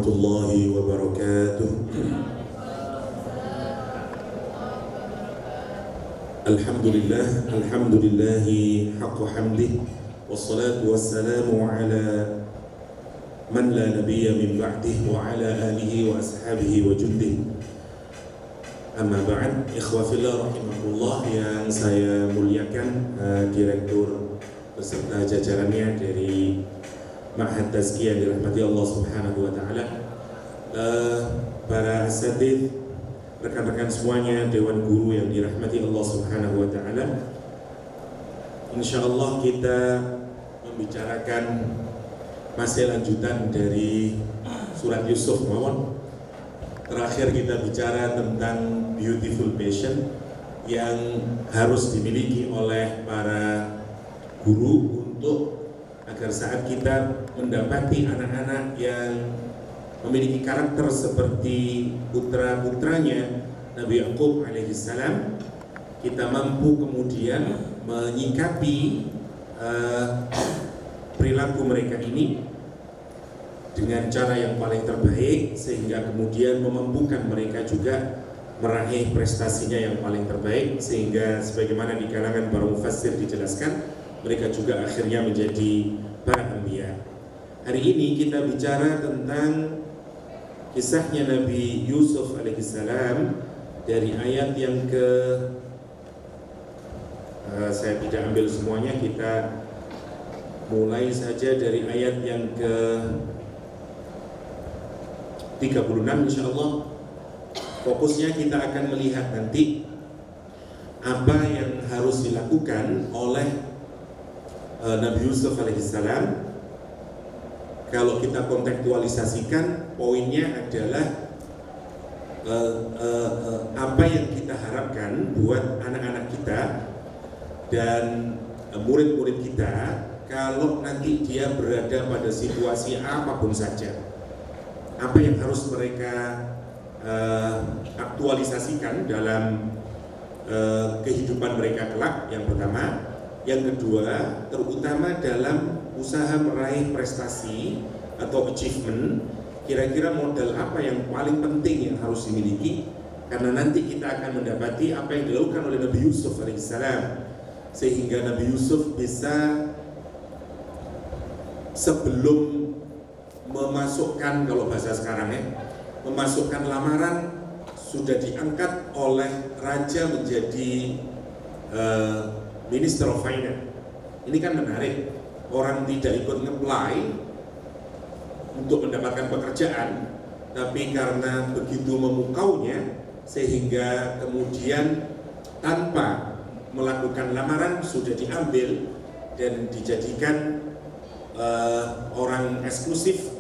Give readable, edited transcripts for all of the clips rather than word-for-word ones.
warahmatullahi wabarakatuh. Alhamdulillahi haqqa hamdih, wassalatu wassalamu ala man la nabiyya min ba'dih wa ala alihi wa ashabihi wa jundih. Amma ba'd, ikhwa fillah rahimakumullah yang saya muliakan, Direktur beserta jajarannya dari Ma'had Tazkiyah dirahmati Allah Subhanahu wa taala, para asatidz, rekan-rekan semuanya, dewan guru yang dirahmati Allah Subhanahu wa taala. Insyaallah kita membicarakan masih lanjutan dari surat Yusuf mawon. Terakhir kita bicara tentang beautiful passion yang harus dimiliki oleh para guru untuk agar saat kita mendapati anak-anak yang memiliki karakter seperti putra-putranya Nabi Yaqub alaihissalam, kita mampu kemudian menyikapi perilaku mereka ini dengan cara yang paling terbaik, sehingga kemudian memampukan mereka juga meraih prestasinya yang paling terbaik, sehingga sebagaimana di kalangan para mufassir dijelaskan, mereka juga akhirnya menjadi para anbiya. Hari ini kita bicara tentang kisahnya Nabi Yusuf alaihissalam dari ayat yang saya tidak ambil semuanya, kita mulai saja dari ayat yang ke 36 insyaallah. Fokusnya kita akan melihat nanti apa yang harus dilakukan oleh Nabi Yusuf alaihissalam. Kalau kita kontekstualisasikan, poinnya adalah apa yang kita harapkan buat anak-anak kita dan murid-murid kita kalau nanti dia berada pada situasi apapun saja. Apa yang harus mereka aktualisasikan dalam kehidupan mereka kelak, yang pertama. Yang kedua, terutama dalam usaha meraih prestasi atau achievement, kira-kira modal apa yang paling penting yang harus dimiliki, karena nanti kita akan mendapati apa yang dilakukan oleh Nabi Yusuf alaihissalam, sehingga Nabi Yusuf bisa sebelum memasukkan, kalau bahasa sekarang ya, memasukkan lamaran, sudah diangkat oleh raja menjadi Minister of Finance. Ini kan menarik, orang tidak ikut nge-apply untuk mendapatkan pekerjaan, tapi karena begitu memukaunya sehingga kemudian tanpa melakukan lamaran sudah diambil dan dijadikan orang eksklusif,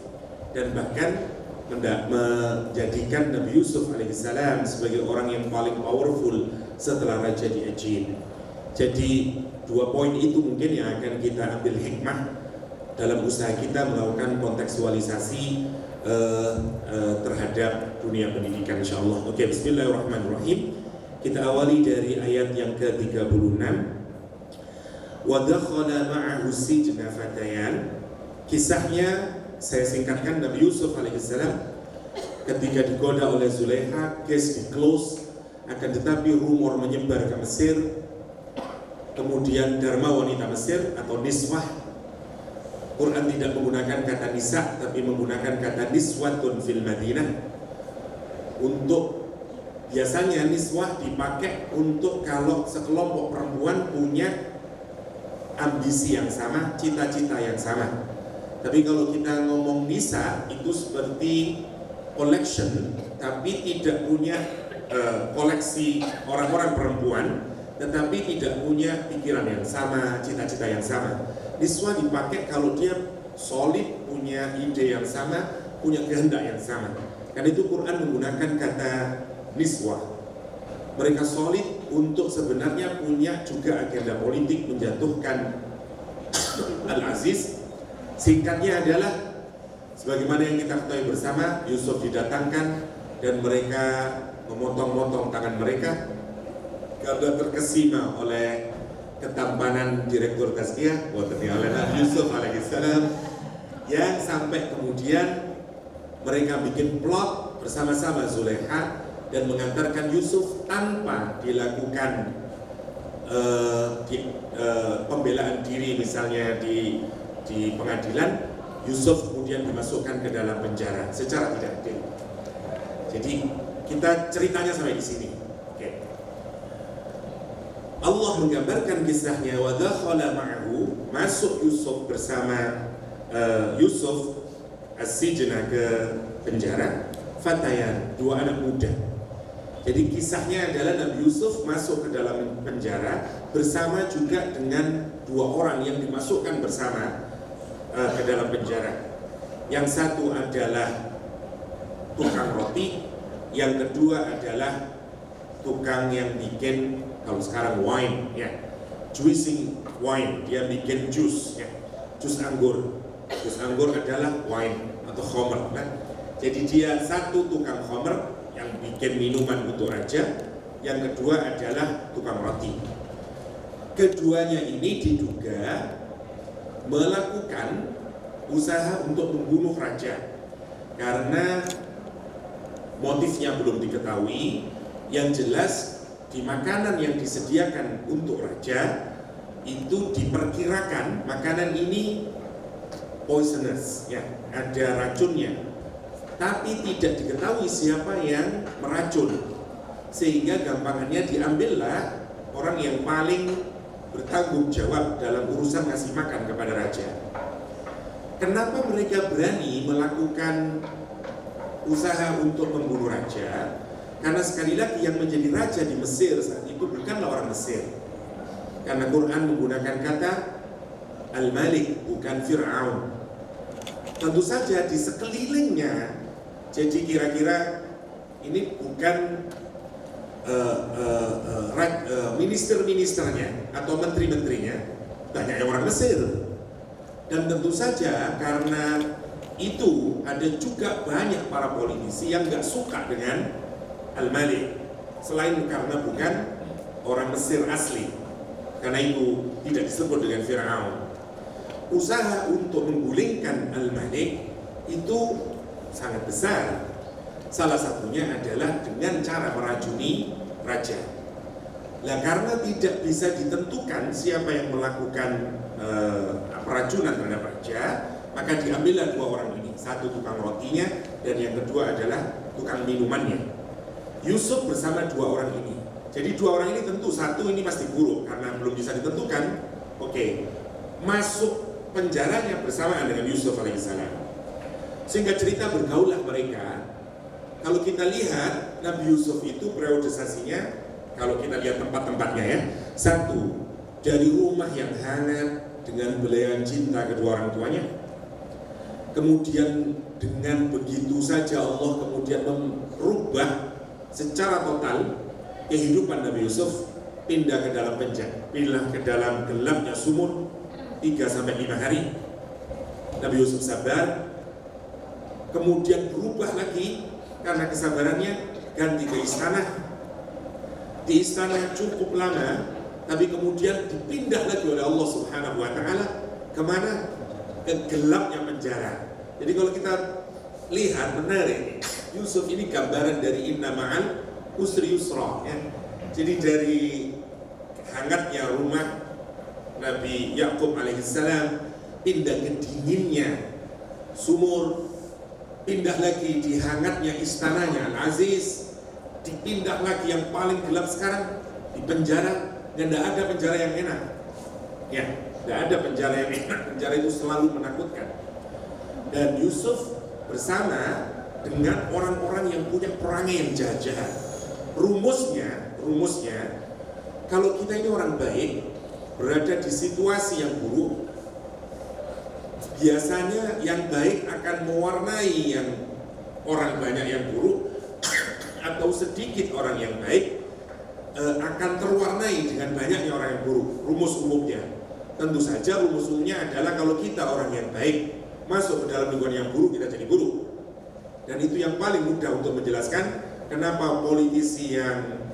dan bahkan menjadikan Nabi Yusuf alaihissalam sebagai orang yang paling powerful setelah raja di Egypt. Jadi dua poin itu mungkin yang akan kita ambil hikmah dalam usaha kita melakukan kontekstualisasi terhadap dunia pendidikan insyaallah. Oke, bismillahirrahmanirrahim. Kita awali dari ayat yang ke-36. Wa dakhala ma'ahu sijna fatayan. Kisahnya saya singkatkan, Nabi Yusuf alaihissalam ketika digoda oleh Zulaikha, case di close, akan tetapi rumor menyebar ke Mesir. Kemudian dharma wanita Mesir atau niswah, Quran tidak menggunakan kata nisa tapi menggunakan kata niswatun fil Madinah. Untuk biasanya niswah dipakai untuk kalau sekelompok perempuan punya ambisi yang sama, cita-cita yang sama. Tapi kalau kita ngomong nisa itu seperti collection, tapi tidak punya koleksi orang-orang perempuan, tetapi tidak punya pikiran yang sama, cita-cita yang sama. Niswa dipakai kalau dia solid, punya ide yang sama, punya kehendak yang sama. Karena itu Quran menggunakan kata niswa. Mereka solid untuk sebenarnya punya juga agenda politik menjatuhkan Al-Aziz. Singkatnya adalah sebagaimana yang kita ketahui bersama, Yusuf didatangkan dan mereka memotong-motong tangan mereka karena terkesima oleh ketampanan Direktur Tazkiyah oleh Nabi Yusuf alaihissalam, yang sampai kemudian mereka bikin plot bersama-sama Zulaikha dan mengantarkan Yusuf tanpa dilakukan pembelaan diri misalnya di pengadilan. Yusuf kemudian dimasukkan ke dalam penjara secara tidak adil. Jadi kita ceritanya sampai di sini. Oke. Allah menggambarkan kisahnya, wa dakhala ma'ahu, masuk Yusuf bersama Yusuf as-sijna ke penjara, fatayan, dua anak muda. Jadi kisahnya adalah Nabi Yusuf masuk ke dalam penjara bersama juga dengan dua orang yang dimasukkan bersama ke dalam penjara. Yang satu adalah tukang roti, yang kedua adalah tukang yang bikin, kalau sekarang wine, ya, juicing wine, dia bikin jus, ya, jus anggur. Jus anggur adalah wine atau khamr. Nah, jadi dia satu tukang khamr yang bikin minuman untuk raja, yang kedua adalah tukang roti. Keduanya ini diduga melakukan usaha untuk membunuh raja karena motifnya belum diketahui. Yang jelas di makanan yang disediakan untuk raja itu diperkirakan makanan ini poisonous, ya, ada racunnya, tapi tidak diketahui siapa yang meracun, sehingga gampangannya diambillah orang yang paling bertanggung jawab dalam urusan ngasih makan kepada raja. Kenapa mereka berani melakukan usaha untuk membunuh raja? Karena sekali lagi yang menjadi raja di Mesir saat itu bukanlah orang Mesir. Karena Quran menggunakan kata Al-Malik, bukan Fir'aun. Tentu saja di sekelilingnya, jadi kira-kira ini bukan minister-ministernya atau menteri-menterinya, banyak yang orang Mesir. Dan tentu saja karena itu ada juga banyak para politisi yang gak suka dengan Al-Malik, selain karena bukan orang Mesir asli. Karena itu tidak disebut dengan Fir'aun. Usaha untuk menggulingkan Al-Malik itu sangat besar. Salah satunya adalah dengan cara meracuni raja. Nah, karena tidak bisa ditentukan siapa yang melakukan peracunan terhadap raja, maka diambillah dua orang ini, satu tukang rotinya dan yang kedua adalah tukang minumannya. Yusuf bersama dua orang ini. Jadi dua orang ini tentu satu ini pasti buruk karena belum bisa ditentukan. Oke, masuk penjaranya bersamaan dengan Yusuf alaihissalam. Sehingga cerita bergaullah mereka. Kalau kita lihat Nabi Yusuf itu periodisasinya, kalau kita lihat tempat-tempatnya ya, satu, dari rumah yang hangat dengan belayan cinta kedua orang tuanya. Kemudian dengan begitu saja Allah kemudian merubah secara total kehidupan Nabi Yusuf, pindah ke dalam penjara, pindah ke dalam gelapnya sumur 3-5 hari. Nabi Yusuf sabar, kemudian berubah lagi karena kesabarannya, ganti ke istana. Di istana cukup lama, tapi kemudian dipindah lagi oleh Allah Subhanahu wa Ta'ala kemana? Ke gelapnya penjara. Jadi kalau kita lihat menarik, Yusuf ini gambaran dari inna ma'al usri yusra, ya. Jadi dari hangatnya rumah Nabi Yakub alaihissalam pindah ke dinginnya sumur, pindah lagi di hangatnya istananya Al-Aziz, dipindah lagi yang paling gelap sekarang di penjara. Dan tidak ada penjara yang enak, ya, tidak ada penjara yang enak. Penjara itu selalu menakutkan. Dan Yusuf bersama dengan orang-orang yang punya perangai yang jahat. Rumusnya, kalau kita ini orang baik berada di situasi yang buruk, biasanya yang baik akan mewarnai yang orang banyak yang buruk, atau sedikit orang yang baik akan terwarnai dengan banyaknya orang yang buruk. Rumus umumnya, tentu saja rumus umumnya adalah kalau kita orang yang baik masuk ke dalam lingkungan yang buruk, kita jadi buruk. Dan itu yang paling mudah untuk menjelaskan kenapa politisi yang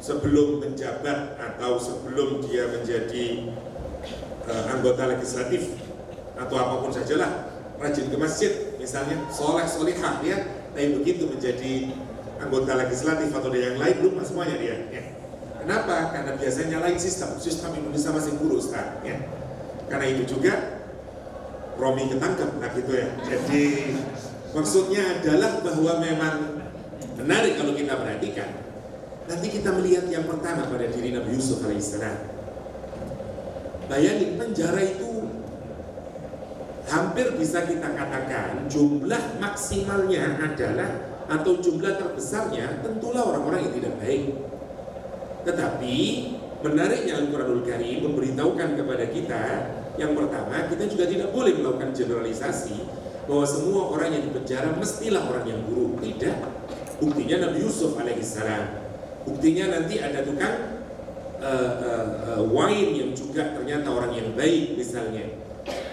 sebelum menjabat atau sebelum dia menjadi anggota legislatif atau apapun sajalah rajin ke masjid, misalnya, soleh solihah dia, tapi begitu menjadi anggota legislatif atau yang lain lupa semuanya dia. Ya. Kenapa? Karena biasanya lain sistem Indonesia masih buruk Ustaz. Ya. Karena itu juga Romi ketangkep, nah gitu ya. Jadi maksudnya adalah bahwa memang menarik kalau kita perhatikan. Nanti kita melihat yang pertama pada diri Nabi Yusuf alaihissalam. Bayangin penjara itu hampir bisa kita katakan jumlah maksimalnya adalah atau jumlah terbesarnya tentulah orang-orang yang tidak baik. Tetapi menariknya Al-Quranul Karim memberitahukan kepada kita yang pertama, kita juga tidak boleh melakukan generalisasi bahwa semua orang yang dipenjara mestilah orang yang buruk. Tidak. Buktinya Nabi Yusuf alaihissalam. Buktinya nanti ada tukang wine yang juga ternyata orang yang baik misalnya.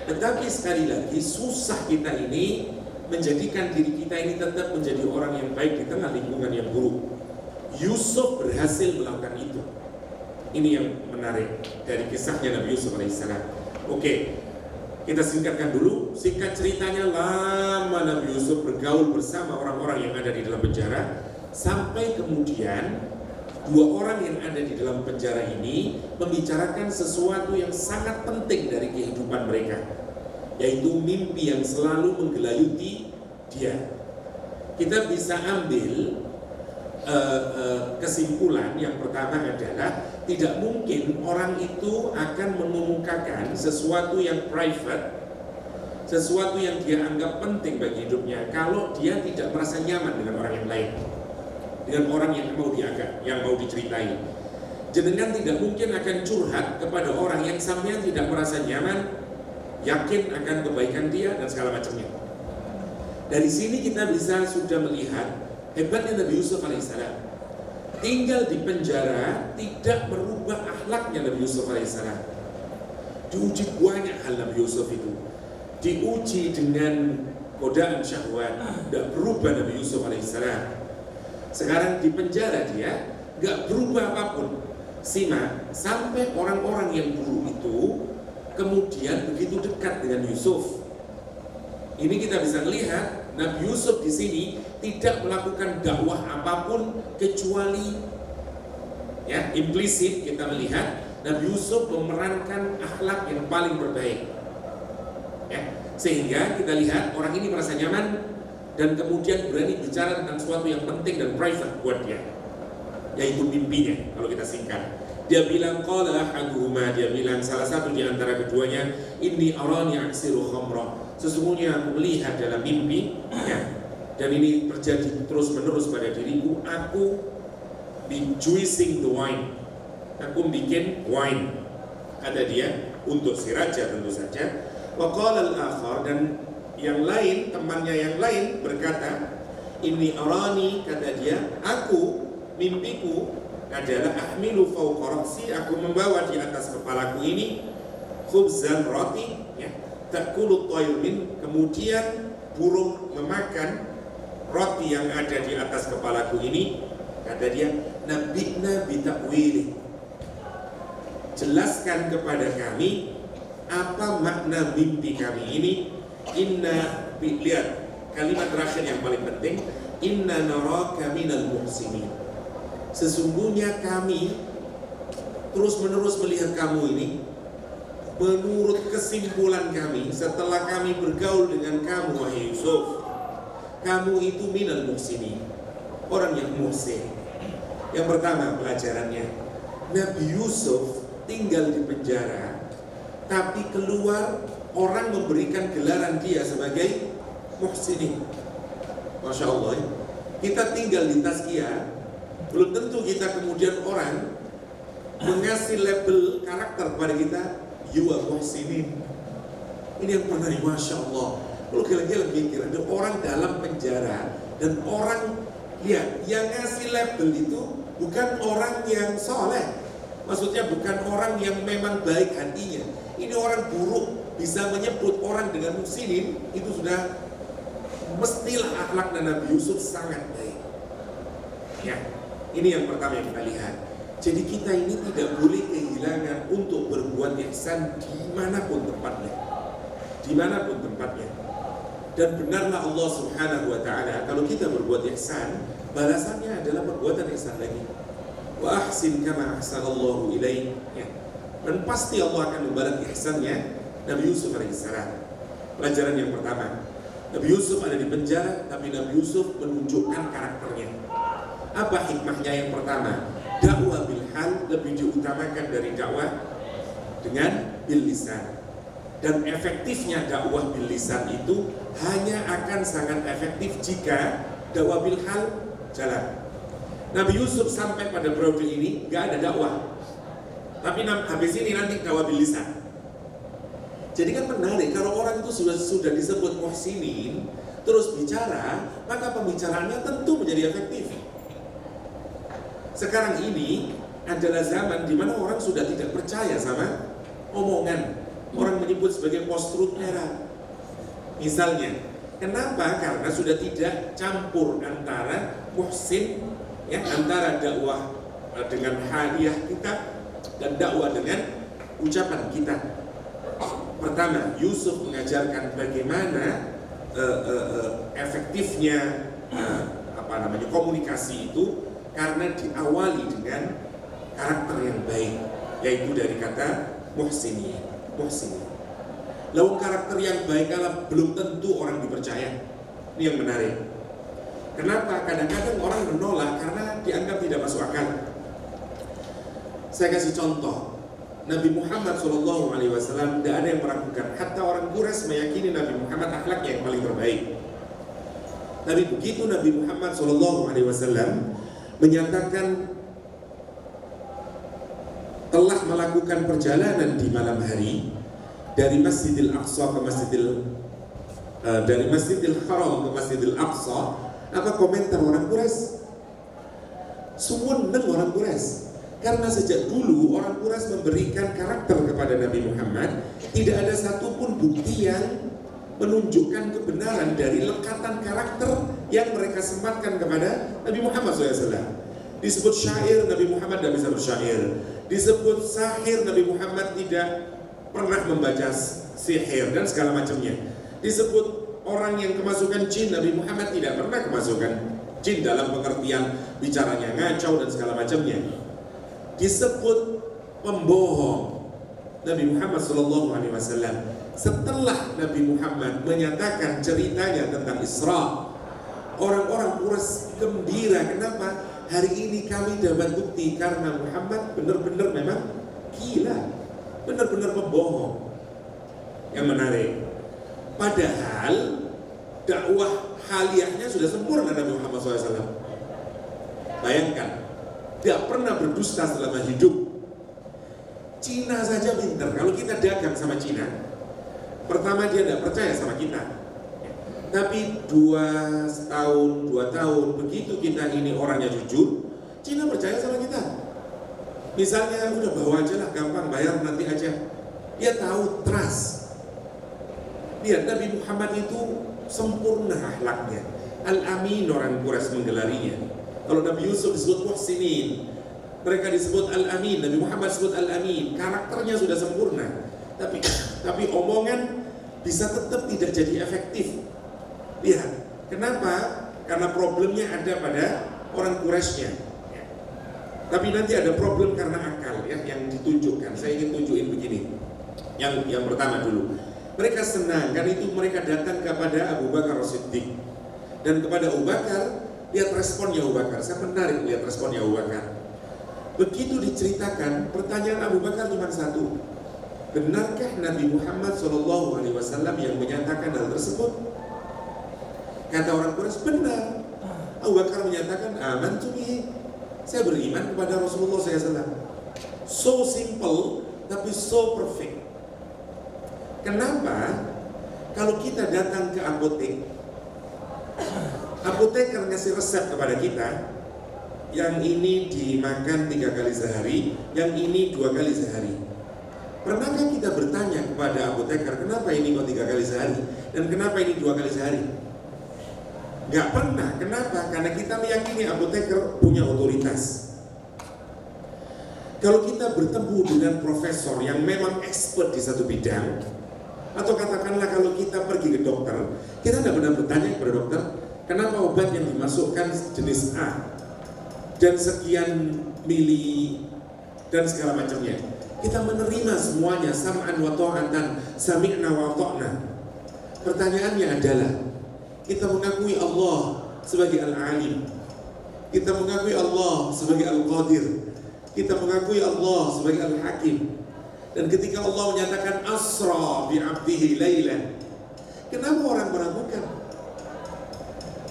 Tetapi sekali lagi susah kita ini menjadikan diri kita ini tetap menjadi orang yang baik di tengah lingkungan yang buruk. Yusuf berhasil melakukan itu. Ini yang menarik dari kisahnya Nabi Yusuf alaihissalam. Oke, kita singkatkan dulu. Singkat ceritanya, lama Nabi Yusuf bergaul bersama orang-orang yang ada di dalam penjara, sampai kemudian dua orang yang ada di dalam penjara ini membicarakan sesuatu yang sangat penting dari kehidupan mereka, yaitu mimpi yang selalu menggelayuti dia. Kita bisa ambil kesimpulan yang pertama adalah tidak mungkin orang itu akan mengemukakan sesuatu yang private, sesuatu yang dia anggap penting bagi hidupnya kalau dia tidak merasa nyaman dengan orang yang lain, dengan orang yang mau diagak, yang mau diceritai. Jenengan tidak mungkin akan curhat kepada orang yang sampean tidak merasa nyaman, yakin akan kebaikan dia dan segala macamnya. Dari sini kita bisa sudah melihat hebatnya Nabi Yusuf alaihissalam. Tinggal di penjara tidak merubah akhlaknya Nabi Yusuf alaihissalam. Diuji banyak hal Nabi Yusuf itu. Diuji dengan godaan syahwat, tidak berubah Nabi Yusuf alaihissalam. Sekarang di penjara dia gak berubah apapun. Simak, sampai orang-orang yang buruk itu kemudian begitu dekat dengan Yusuf. Ini kita bisa melihat Nabi Yusuf di sini tidak melakukan dakwah apapun kecuali ya implisit kita melihat Nabi Yusuf memerankan akhlak yang paling terbaik. Ya, sehingga kita lihat orang ini merasa nyaman dan kemudian berani bicara tentang sesuatu yang penting dan private buat dia, yaitu mimpinya. Kalau kita singkat, dia bilang qala ahaduhuma, dia bilang salah satu di antara keduanya, inni arani aksiru khamra, sesungguhnya aku melihat dalam mimpi ya, dan ini terjadi terus menerus pada diriku, aku juicing the wine, aku bikin wine, kata dia, untuk si raja tentu saja. Wa qala al-akhar, dan yang lain, temannya yang lain berkata, inni arani, kata dia, aku, mimpiku adalah ahmilu fawqa ra'si, aku membawa di atas kepalaku ini khubzan roti ya, ta'kulu at-tayr min, kemudian burung memakan roti yang ada di atas kepalaku ini. Kata dia, nabi'na bi ta'wili, jelaskan kepada kami apa makna mimpi kami ini. Inna, lihat kalimat terakhir yang paling penting, inna naraka minal muhsinin, sesungguhnya kami terus menerus melihat kamu ini, menurut kesimpulan kami setelah kami bergaul dengan kamu wahai Yusuf, kamu itu minal muhsinin, orang yang muhsin. Yang pertama pelajarannya, Nabi Yusuf tinggal di penjara, tapi keluar orang memberikan gelaran dia sebagai muhsinin. Masya Allah ya. Kita tinggal di Tazkiyah, belum tentu kita kemudian orang mengasih label karakter kepada kita, you are muhsinin. Ini yang pernah, Masya Allah. Kalau kira-kira mikir, ada orang dalam penjara dan orang, lihat, yang ngasih label itu bukan orang yang soleh, maksudnya bukan orang yang memang baik hatinya. Ini orang buruk bisa menyebut orang dengan muhsinin, itu sudah mestilah akhlak Nabi Yusuf sangat baik. Ya, ini yang pertama yang kita lihat. Jadi kita ini tidak boleh kehilangan untuk berbuat ihsan dimanapun tempatnya, dimanapun tempatnya. Dan benarlah Allah Subhanahu wa ta'ala, kalau kita berbuat ihsan, balasannya adalah perbuatan ihsan lagi. Wa ahsin kama ahsanallahu ilaik. Ya. Dan pasti Allah akan membalas ihsannya Nabi Yusuf alaihissalam. Pelajaran yang pertama, Nabi Yusuf ada di penjara, tapi Nabi Yusuf menunjukkan karakternya. Apa hikmahnya? Yang pertama, dakwah bil hal lebih diutamakan dari dakwah dengan bil lisan. Dan efektifnya dakwah bil lisan itu hanya akan sangat efektif jika dakwah bil hal jalan. Nabi Yusuf sampai pada periode ini gak ada dakwah, tapi habis ini nanti dakwah bil lisan. Jadi kan menarik, kalau orang itu sudah disebut muhsinin terus bicara, maka pembicaraannya tentu menjadi efektif. Sekarang ini adalah zaman di mana orang sudah tidak percaya sama omongan. Orang menyebut sebagai post-truth era. Misalnya, kenapa? Karena sudah tidak campur antara muhsin, ya, antara dakwah dengan hadiah kita dan dakwah dengan ucapan kita. Pertama, Yusuf mengajarkan bagaimana efektifnya komunikasi itu karena diawali dengan karakter yang baik, yaitu dari kata muhsini. Lalu karakter yang baik kalau belum tentu orang dipercaya. Ini yang menarik. Kenapa? Kadang-kadang orang menolak karena dianggap tidak masuk akal. Saya kasih contoh. Nabi Muhammad SAW tidak ada yang meragukan. Hatta orang Quraisy meyakini Nabi Muhammad akhlaknya yang paling terbaik. Tapi begitu Nabi Muhammad SAW menyatakan telah melakukan perjalanan di malam hari dari Masjidil Aqsa ke dari Masjidil Haram ke Masjidil Aqsa, apa komentar orang Quraisy? Suwuneng orang Quraisy. Karena sejak dulu orang Quraisy memberikan karakter kepada Nabi Muhammad, tidak ada satupun bukti yang menunjukkan kebenaran dari lekatan karakter yang mereka sematkan kepada Nabi Muhammad SAW. Disebut syair, Nabi Muhammad tidak bisa bersyair. Disebut sahir, Nabi Muhammad tidak pernah membaca sihir dan segala macamnya. Disebut orang yang kemasukan jin, Nabi Muhammad tidak pernah kemasukan jin dalam pengertian bicaranya ngacau dan segala macamnya. Disebut pembohong, Nabi Muhammad SAW. Setelah Nabi Muhammad menyatakan ceritanya tentang Isra, orang-orang Quraisy gembira. Kenapa? Hari ini kami dapat bukti karena Muhammad benar-benar memang gila, benar-benar pembohong. Yang menarik, padahal dakwah haliyahnya sudah sempurna Nabi Muhammad SAW. Bayangkan, tidak pernah berdusta selama hidup. Cina saja pinter. Kalau kita dagang sama Cina, pertama dia tidak percaya sama kita. Tapi 2 tahun begitu kita ini orangnya jujur, Cina percaya sama kita. Misalnya udah bawa aja lah, gampang bayar nanti aja. Dia tahu trust. Lihat Nabi Muhammad itu sempurna akhlaknya. Al-Amin orang Quraisy menggelarinya. Kalau Nabi Yusuf disebut muhsinin, mereka disebut Al-Amin, Nabi Muhammad disebut Al-Amin. Karakternya sudah sempurna. Tapi omongan bisa tetap tidak jadi efektif. Lihat, kenapa? Karena problemnya ada pada orang Quraisynya. Tapi nanti ada problem karena akal, ya, yang ditunjukkan. Saya ingin tunjukin begini. Yang pertama dulu. Mereka senang karena itu mereka datang kepada Abu Bakar As-Siddiq. Dan kepada Abu Bakar, lihat responnya Abu Bakar. Saya menarik lihat responnya Abu Bakar. Begitu diceritakan, pertanyaan Abu Bakar cuma satu. Benarkah Nabi Muhammad SAW yang menyatakan hal tersebut? Kata orang Quraisy, benar. Abu Bakar menyatakan, amantu bihi. Saya beriman kepada Rasulullah SAW. So simple, tapi so perfect. Kenapa? Kalau kita datang ke apoteker ngasih resep kepada kita, yang ini dimakan 3 kali sehari, yang ini 2 kali sehari. Pernahkah kita bertanya kepada apoteker, kenapa ini kok 3 kali sehari? Dan kenapa ini 2 kali sehari? Gak pernah. Kenapa? Karena kita meyakini apoteker punya otoritas. Kalau kita bertemu dengan profesor yang memang expert di satu bidang, Atau katakanlah kalau kita pergi ke dokter, kita tidak pernah bertanya kepada dokter, kenapa obat yang dimasukkan jenis A dan sekian mili dan segala macamnya. Kita menerima semuanya, sam'an wa ta'atan, sami'na wa ta'na. Pertanyaannya adalah, kita mengakui Allah sebagai Al-Alim, kita mengakui Allah sebagai Al-Qadir, kita mengakui Allah sebagai Al-Hakim. Dan ketika Allah menyatakan asra bi'abdihi laylan, kenapa orang meragukan?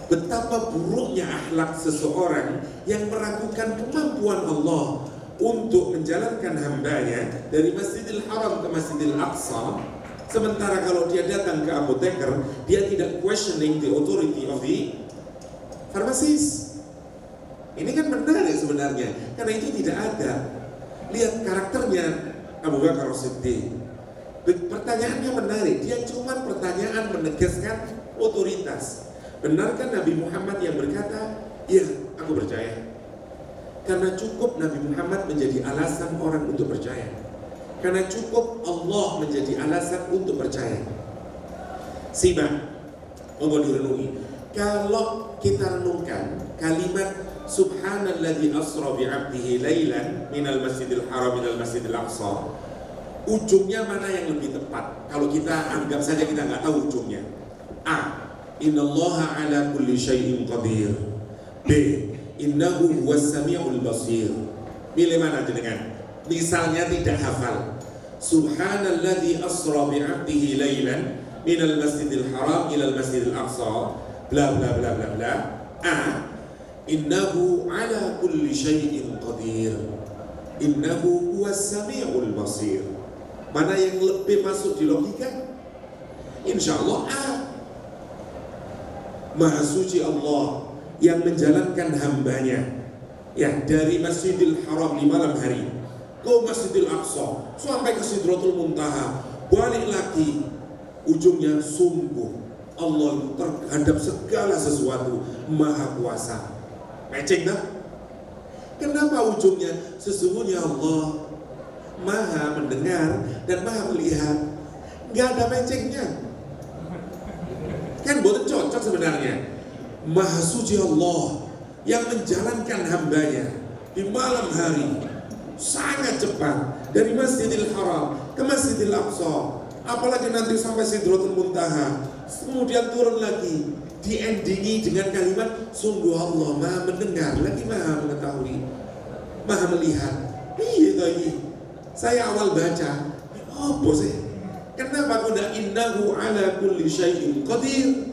Betapa buruknya akhlak seseorang yang meragukan kemampuan Allah untuk menjalankan hambanya dari Masjidil Haram ke Masjidil Aqsa. Sementara kalau dia datang ke apoteker, dia tidak questioning the authority of the pharmacist. Ini kan menarik sebenarnya, karena itu tidak ada. Lihat karakternya Abu Bakar As-Siddiq. Pertanyaannya menarik, dia cuma pertanyaan menegaskan otoritas. Benarkah Nabi Muhammad yang berkata, iya, aku percaya. Karena cukup Nabi Muhammad menjadi alasan orang untuk percaya. Karena cukup Allah menjadi alasan untuk percaya. Simak, mau direnungi. Kalau kita renungkan kalimat Subhanalladzi asra bi'abdihi lailan minal masjidil haram minal masjidil aqsa, ujungnya mana yang lebih tepat? Kalau kita anggap saja kita nggak tahu ujungnya. A. Innallaha ala kulli syai'in qadir. B. Innahu huwas sami'ul basir. Pilih mana jenengan? Misalnya tidak hafal. Subhanalladzi asra bi'abdihi lailan minal masjidil haram ilal masjidil aqsa bla bla bla bla bla. A. Innahu ala kulli syai'in qadir. Innahu huwas sami'ul basir. Mana yang lebih masuk di logika? Insyaallah A. Maha suci Allah yang menjalankan hambanya ya dari Masjidil Haram di malam hari ke Masjidil Aqsa sampai ke Sidratul Muntaha, balik lagi, ujungnya sungguh Allah terhadap segala sesuatu maha kuasa. Matching dah? Kenapa ujungnya? Sesungguhnya Allah maha mendengar dan maha melihat. Nggak ada matchingnya. Kan boleh cocok sebenarnya. Maha suci Allah yang menjalankan hambanya di malam hari sangat cepat dari Masjidil Haram ke Masjidil Aqsa, apalagi nanti sampai Sidratul Muntaha, kemudian turun lagi, diendingi dengan kalimat sungguh Allah maha mendengar lagi maha mengetahui, maha melihat. Iya tadi saya awal baca, oh bos kenapa kuda innahu ala kulli syai'in qadir?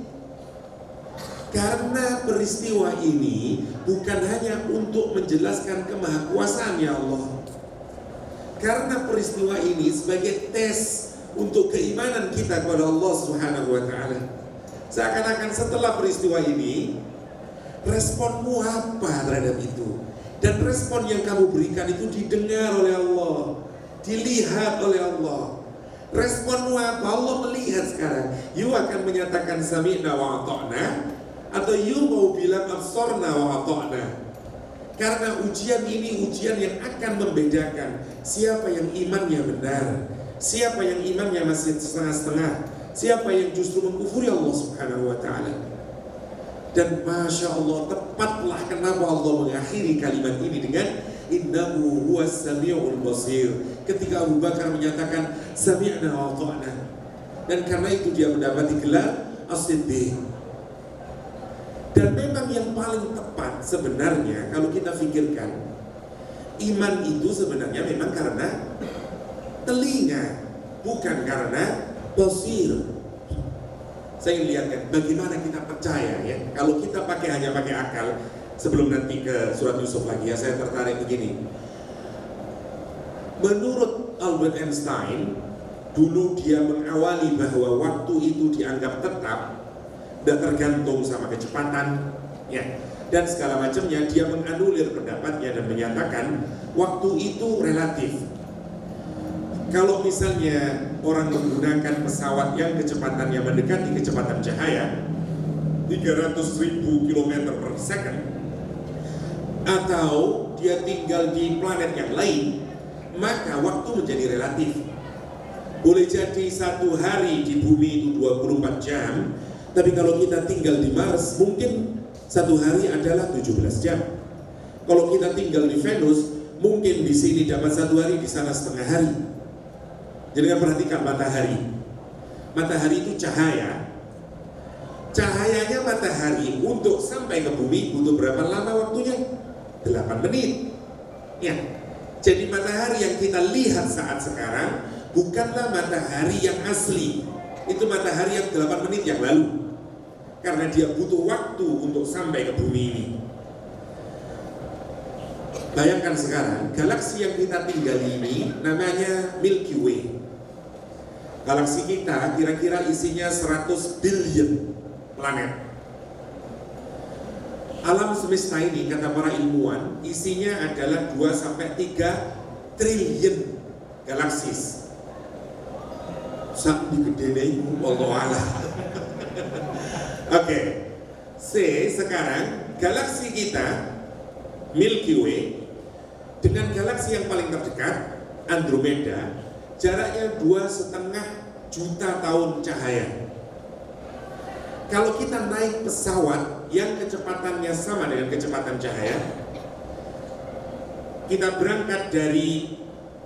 Karena peristiwa ini bukan hanya untuk menjelaskan kemahakuasaannya Allah. Karena peristiwa ini sebagai tes untuk keimanan kita kepada Allah Subhanahu wa taala. Seakan-akan setelah peristiwa ini, responmu apa terhadap itu? Dan respon yang kamu berikan itu didengar oleh Allah, dilihat oleh Allah. Responmu apa? Allah melihat sekarang. You akan menyatakan sami'na wa ata'na, atau you mau bilang absorna wa ata'na. Karena ujian ini ujian yang akan membedakan siapa yang imannya benar, siapa yang imannya masih setengah-setengah, siapa yang justru mengkufuri Allah Subhanahu wa ta'ala. Dan Masya Allah, tepatlah kenapa Allah mengakhiri kalimat ini dengan innahu huwas sami'ul basir. Ketika Abu Bakar menyatakan sami'na wa ata'na, dan karena itu dia mendapati gelar As-Siddiq. Dan memang yang paling tepat sebenarnya kalau kita pikirkan, iman itu sebenarnya memang karena telinga, bukan karena basir. Saya lihatkan bagaimana kita percaya ya. Kalau kita hanya pakai akal, sebelum nanti ke surat Yusuf lagi ya, saya tertarik begini. Menurut Albert Einstein, dulu dia mengawali bahwa waktu itu dianggap tetap dan tergantung sama kecepatan ya, dan segala macamnya. Dia menganulir pendapatnya dan menyatakan waktu itu relatif. Kalau misalnya orang menggunakan pesawat yang kecepatannya mendekati kecepatan cahaya 300.000 km per second, atau dia tinggal di planet yang lain, maka waktu menjadi relatif. Boleh jadi satu hari di bumi itu 24 jam, tapi kalau kita tinggal di Mars, mungkin satu hari adalah 17 jam. Kalau kita tinggal di Venus, mungkin di sini dapat satu hari, di sana setengah hari. Jadi perhatikan matahari. Matahari itu cahaya. Cahayanya matahari untuk sampai ke bumi butuh berapa lama waktunya? 8 menit. Ya. Jadi matahari yang kita lihat saat sekarang bukanlah matahari yang asli. Itu matahari yang 8 menit yang lalu. Karena dia butuh waktu untuk sampai ke bumi ini. Bayangkan sekarang, galaksi yang kita tinggali ini namanya Milky Way. Galaksi kita kira-kira isinya 100 billion planet. Alam semesta ini, kata para ilmuwan, isinya adalah 2-3 triliun galaksis. Sak digedene Allah Allah. Oke. Sekarang galaksi kita Milky Way dengan galaksi yang paling terdekat Andromeda, jaraknya 2,5 juta tahun cahaya. Kalau kita naik pesawat yang kecepatannya sama dengan kecepatan cahaya, kita berangkat dari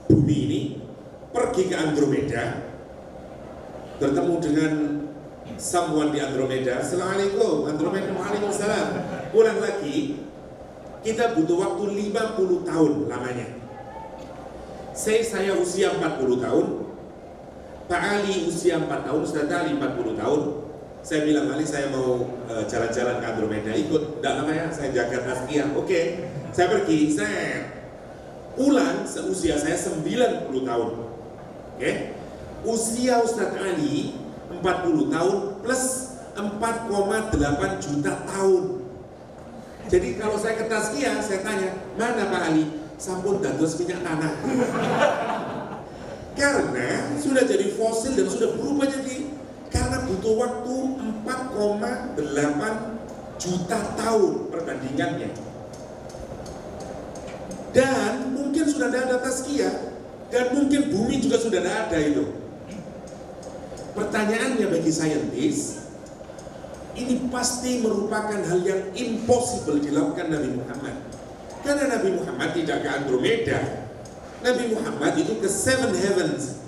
bumi ini, pergi ke Andromeda, bertemu dengan someone di Andromeda, Assalamualaikum, Andromeda, waalaikumsalam, pulang lagi, kita butuh waktu 50 tahun lamanya. Saya usia 40 tahun, Pak Ali usia 4 tahun, Ustaz Ali 40 tahun. Saya bilang, Ali saya mau jalan-jalan ke Andromeda, ikut, enggak lama ya, saya jaga tazkiyah. Oke, saya pergi, saya pulang seusia saya 90 tahun. Oke, usia Ustaz Ali 40 tahun plus 4,8 juta tahun. Jadi kalau saya ke tazkiyah, saya tanya, mana Pak Ali? Sampun dados minyak tanah. Karena sudah jadi fosil dan sudah berubah jadi, karena butuh waktu 4,8 juta tahun perbandingannya. Dan mungkin sudah ada tazkiyah, dan mungkin bumi juga sudah ada itu. Pertanyaannya bagi saintis, ini pasti merupakan hal yang impossible dilakukan Nabi Muhammad. Karena Nabi Muhammad tidak ke Andromeda. Nabi Muhammad itu ke 7 heavens.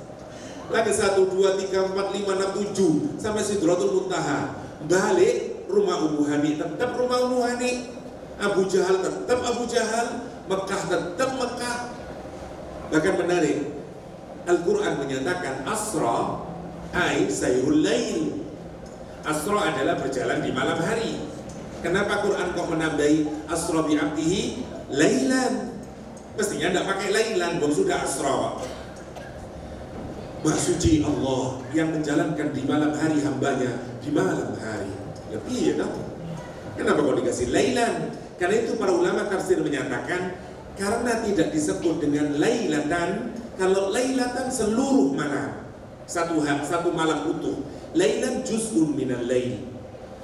Lagi 1, 2, 3, 4, 5, 6, 7 sampai Sidratul Muntaha. Balik rumah Ummu Hani, tetap rumah Ummu Hani. Abu Jahal tetap Abu Jahal. Mekah tetap Mekah. Bahkan menarik, Al-Quran menyatakan Asra ay sayrul lail. Asra adalah berjalan di malam hari. Kenapa Quran kok menambahi Asra bi abdihi lailan? Mestinya tidak pakai lailan, belum sudah Asra. Maha suci Allah yang menjalankan di malam hari hambanya di malam hari. Lebih ya dong. Kenapa kok dikasih lailan? Karena itu para ulama tafsir menyatakan karena tidak disebut dengan lailatan. Kalau lailatan seluruh malam, satu malam utuh. Lailan juz'un minal lail,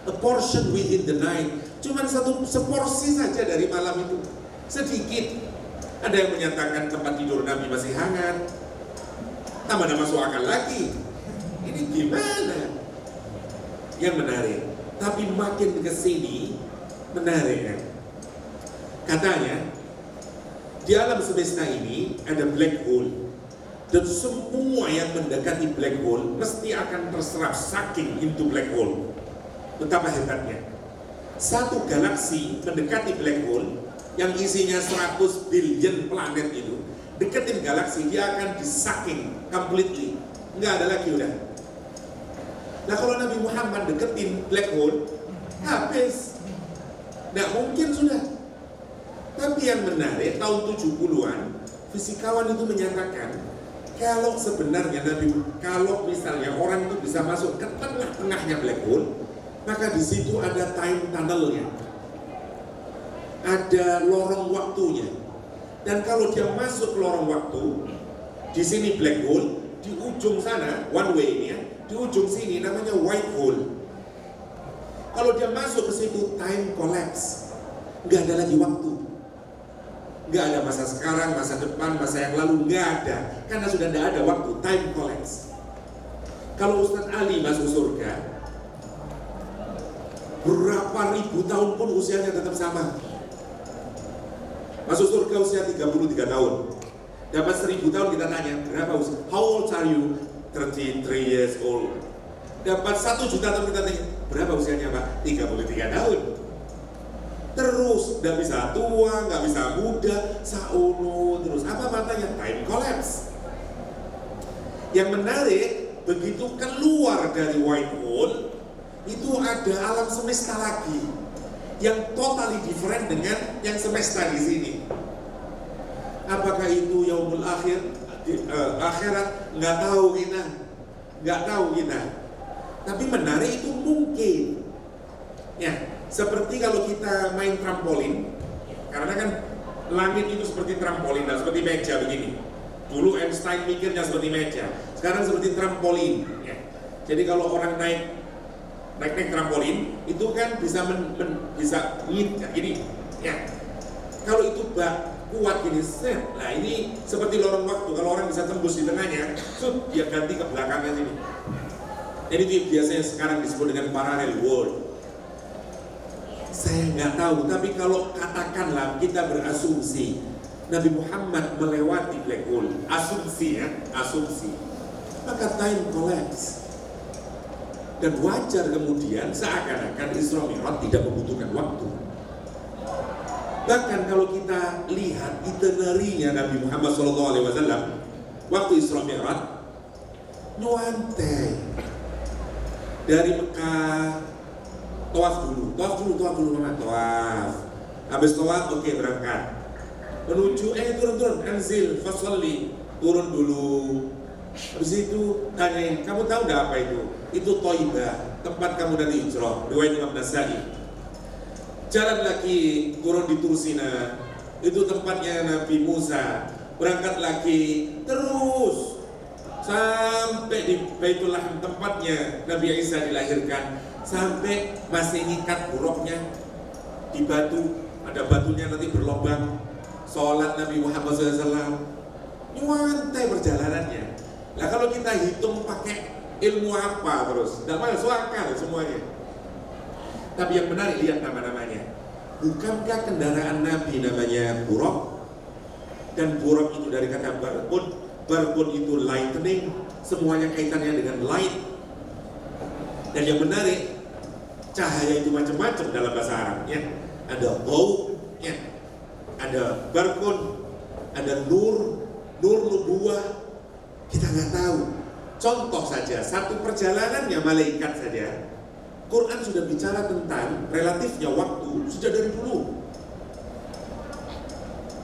a portion within the night. Cuman seporsi saja dari malam itu, sedikit. Ada yang menyatakan tempat tidur Nabi masih hangat. Tambah ada masuk akal lagi. Ini gimana? Yang menarik, tapi makin ke sini menarik ya. Katanya di alam semesta ini ada black hole, dan semua yang mendekati black hole mesti akan terserap saking into black hole. Betapa hebatnya. Satu galaksi mendekati black hole yang isinya 100 billion planet itu, deketin galaksi, dia akan disaking completely. Nggak ada lagi udah. Nah kalau Nabi Muhammad deketin black hole, habis. Nggak mungkin sudah. Tapi yang menarik, tahun 70-an, fisikawan itu menyatakan kalau sebenarnya kalau misalnya orang itu bisa masuk ke tengah-tengahnya black hole, maka di situ ada time tunnelnya, ada lorong waktunya. Dan kalau dia masuk ke lorong waktu, di sini black hole, di ujung sana one way ini ya, di ujung sini namanya white hole. Kalau dia masuk ke situ, time collapse, nggak ada lagi waktu. Nggak ada masa sekarang, masa depan, masa yang lalu, nggak ada. Karena sudah tidak ada waktu, time collapse. Kalau Ustadz Ali masuk surga, berapa ribu tahun pun usianya tetap sama. Masuk surga usia 33 tahun. Dapat 1000 tahun kita tanya, berapa usia? How old are you? 33 years old. Dapat 1 juta tahun kita tanya, berapa usianya Pak? 33 tahun. Terus, nggak bisa tua, nggak bisa muda, sauno terus. Apa matanya? Time collapse. Yang menarik, begitu keluar dari white hole, itu ada alam semesta lagi yang totally different dengan yang semesta di sini. Apakah itu yaumul akhir, akhirat? Nggak tahu kita. Tapi menarik itu mungkin. Ya, seperti kalau kita main trampolin, karena kan langit itu seperti trampolin, dan seperti meja begini. Dulu Einstein mikirnya seperti meja, sekarang seperti trampolin. Ya. Jadi kalau orang naik trampolin itu kan bisa gini. Ya. Kalau itu kuat gini, nah ini seperti lorong waktu. Kalau orang bisa tembus di tengahnya, dia ganti ke belakangnya sini. Jadi itu biasanya sekarang disebut dengan parallel world. Saya nggak tahu, tapi kalau katakanlah kita berasumsi Nabi Muhammad melewati black hole, asumsi, maka time collapse. Dan wajar kemudian seakan-akan Isra Mi'raj tidak membutuhkan waktu. Bahkan kalau kita lihat itinerary-nya Nabi Muhammad SAW waktu Isra Mi'raj, nyantai dari Mekah, tawaf dulu, habis tawaf, oke, berangkat menuju, turun, anzil, fasalli, turun dulu. Habis itu tanyain, kamu tahu nggak apa itu? Itu Thaibah, tempat kamu dari hijrah, riwayat Imam Nasai. Jalan lagi, turun di Tursina, itu tempatnya Nabi Musa. Berangkat lagi, terus sampai di Baitul Laham, tempatnya Nabi Isa dilahirkan. Sampai masih ngikat buruknya di batu, ada batunya nanti berlobang. Sholat Nabi Muhammad SAW, nyantai perjalanannya. Nah kalau kita hitung pakai ilmu apa terus, tidak masuk akal semuanya. Tapi yang menarik, lihat nama-namanya. Bukankah kendaraan Nabi namanya buruk? Dan buruk itu dari kata barbun itu lightning, semuanya kaitannya dengan light. Dan yang menarik, cahaya itu macam-macam dalam bahasa Arabnya. Ada bau, ya. Ada barbun, ada nur nubuah, kita nggak tahu. Contoh saja, satu perjalanannya malaikat saja, Quran sudah bicara tentang relatifnya waktu sejak dari dulu.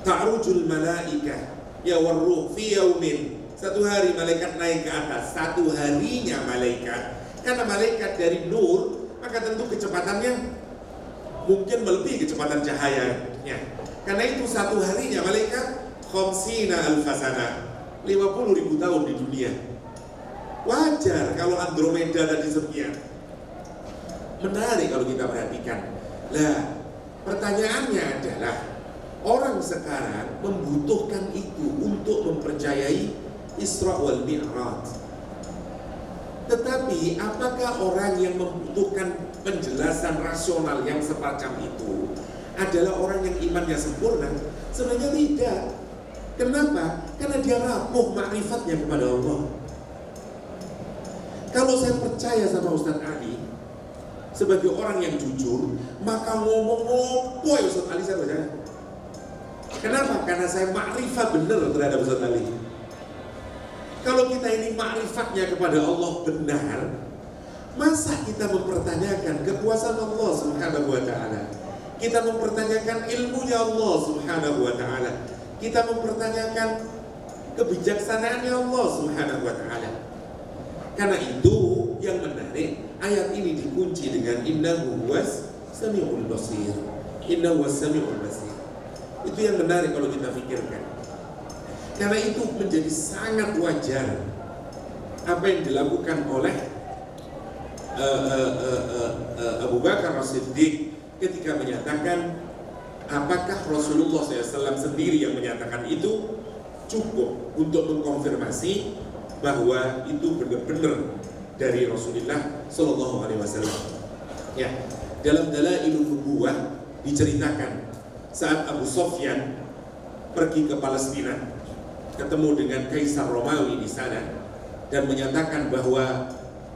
Ta'rujul malaikah ya warruh fi yaumin. Satu hari malaikat naik ke atas, satu harinya malaikat. Karena malaikat dari nur, maka tentu kecepatannya mungkin melebihi kecepatan cahayanya. Karena itu satu harinya malaikat khamsina alfasana, 50.000 tahun di dunia. Wajar kalau Andromeda tadi sekian. Menarik kalau kita perhatikan. Lah, pertanyaannya adalah orang sekarang membutuhkan itu untuk mempercayai Isra wal Mi'raj. Tetapi apakah orang yang membutuhkan penjelasan rasional yang semacam itu adalah orang yang imannya sempurna? Sebenarnya tidak. Kenapa? Karena dia rapuh makrifatnya kepada Allah. Kalau saya percaya sama Ustadz Ali sebagai orang yang jujur, maka ngomong-ngomong ya Ustadz Ali saya percaya. Kenapa? Karena saya makrifat benar terhadap Ustadz Ali. Kalau kita ini makrifatnya kepada Allah benar, masa kita mempertanyakan kekuasaan Allah Subhanahu wa ta'ala? Kita mempertanyakan ilmunya Allah Subhanahu wa ta'ala. Kita mempertanyakan kebijaksanaannya Allah Subhanahu wa ta'ala. Karena itu yang menarik, ayat ini dikunci dengan innahu was sami'ul basir. Innahu was sami'ul basir. Itu yang menarik kalau kita pikirkan. Karena itu menjadi sangat wajar apa yang dilakukan oleh Abu Bakar As-Siddiq ketika menyatakan, apakah Rasulullah SAW sendiri yang menyatakan itu cukup untuk mengkonfirmasi bahwa itu benar-benar dari Rasulullah Shallallahu Alaihi Wasallam. Ya, dalam Dalailun Nubuwah diceritakan saat Abu Sofyan pergi ke Palestina, ketemu dengan Kaisar Romawi di sana dan menyatakan bahwa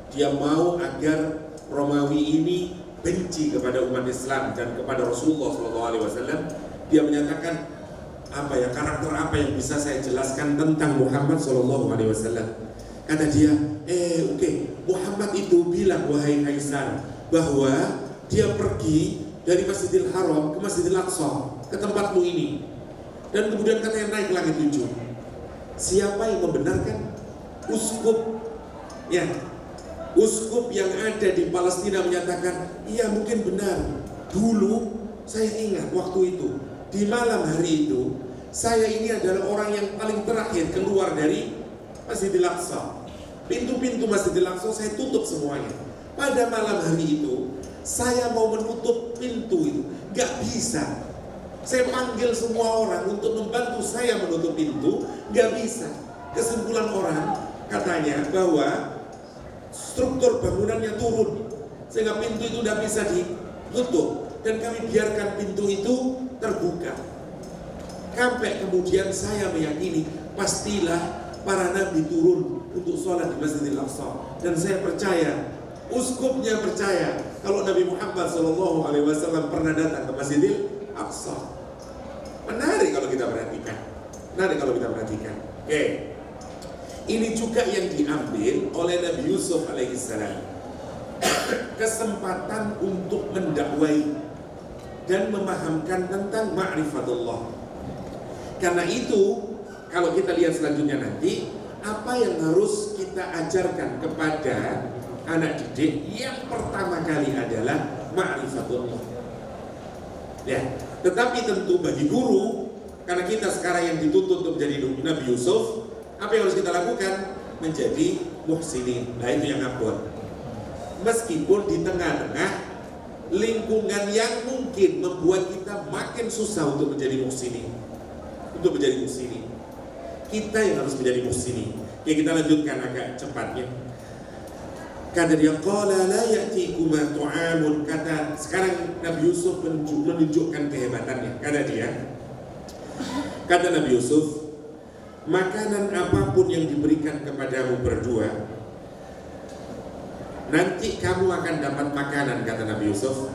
dia mau agar Romawi ini benci kepada umat Islam dan kepada Rasulullah Shallallahu Alaihi Wasallam. Dia menyatakan karakter apa yang bisa saya jelaskan tentang Muhammad Shallallahu Alaihi Wasallam. Kata dia, Muhammad itu bilang, wahai Kaisar, bahwa dia pergi dari Masjidil Haram ke Masjidil Aqsa, ke tempatmu ini, dan kemudian katanya naik ke langit 7. Siapa yang membenarkan? Uskup, ya, uskup yang ada di Palestina menyatakan, iya mungkin benar. Dulu saya ingat waktu itu, di malam hari itu, saya ini adalah orang yang paling terakhir keluar dari Masjidil Aqsa. Pintu-pintu Masjidil Aqsa saya tutup semuanya. Pada malam hari itu, saya mau menutup pintu itu, gak bisa. Saya panggil semua orang untuk membantu saya menutup pintu, gak bisa. Kesimpulan orang katanya bahwa struktur bangunannya turun, sehingga pintu itu gak bisa ditutup, dan kami biarkan pintu itu terbuka. Sampai kemudian saya meyakini pastilah para nabi turun untuk sholat di Masjidil Aqsa, dan saya percaya, uskupnya percaya kalau Nabi Muhammad SAW pernah datang ke Masjidil Aqsa. Menarik kalau kita perhatikan. Oke. Ini juga yang diambil oleh Nabi Yusuf alaihissalam, kesempatan untuk mendakwai dan memahamkan tentang ma'rifatullah. Karena itu, kalau kita lihat selanjutnya nanti, apa yang harus kita ajarkan kepada anak didik yang pertama kali adalah ma'rifatullah. Ya, tetapi tentu bagi guru, karena kita sekarang yang dituntut untuk menjadi Nabi Yusuf, apa yang harus kita lakukan? Menjadi muhsinin. Nah, itu yang abot. Meskipun di tengah-tengah lingkungan yang mungkin membuat kita makin susah untuk menjadi muhsinin. Kita yang harus menjadi muhsinin. Ya, kita lanjutkan agak cepatnya. Kata dia, qala la ya'tikuma tu'amun. Kata sekarang Nabi Yusuf menunjukkan kehebatannya. Kata Nabi Yusuf, makanan apapun yang diberikan kepadamu berdua, nanti kamu akan dapat makanan, kata Nabi Yusuf.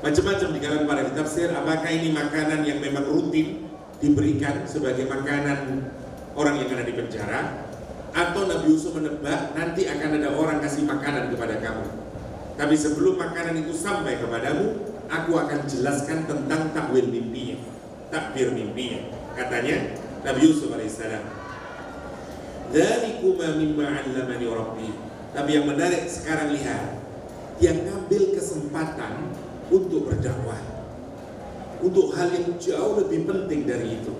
Macam-macam di kalangan para tafsir, apakah ini makanan yang memang rutin diberikan sebagai makanan orang yang ada di penjara, atau Nabi Yusuf menebak nanti akan ada orang kasih makanan kepada kamu. Tapi sebelum makanan itu sampai kepadamu, aku akan jelaskan tentang takbir mimpinya. Katanya Nabi Yusuf alaihissalam, "Dzalikuma mimma 'allamani Rabbi." Tapi yang menarik sekarang lihat, dia ngambil kesempatan untuk berdakwah, untuk hal yang jauh lebih penting dari itu.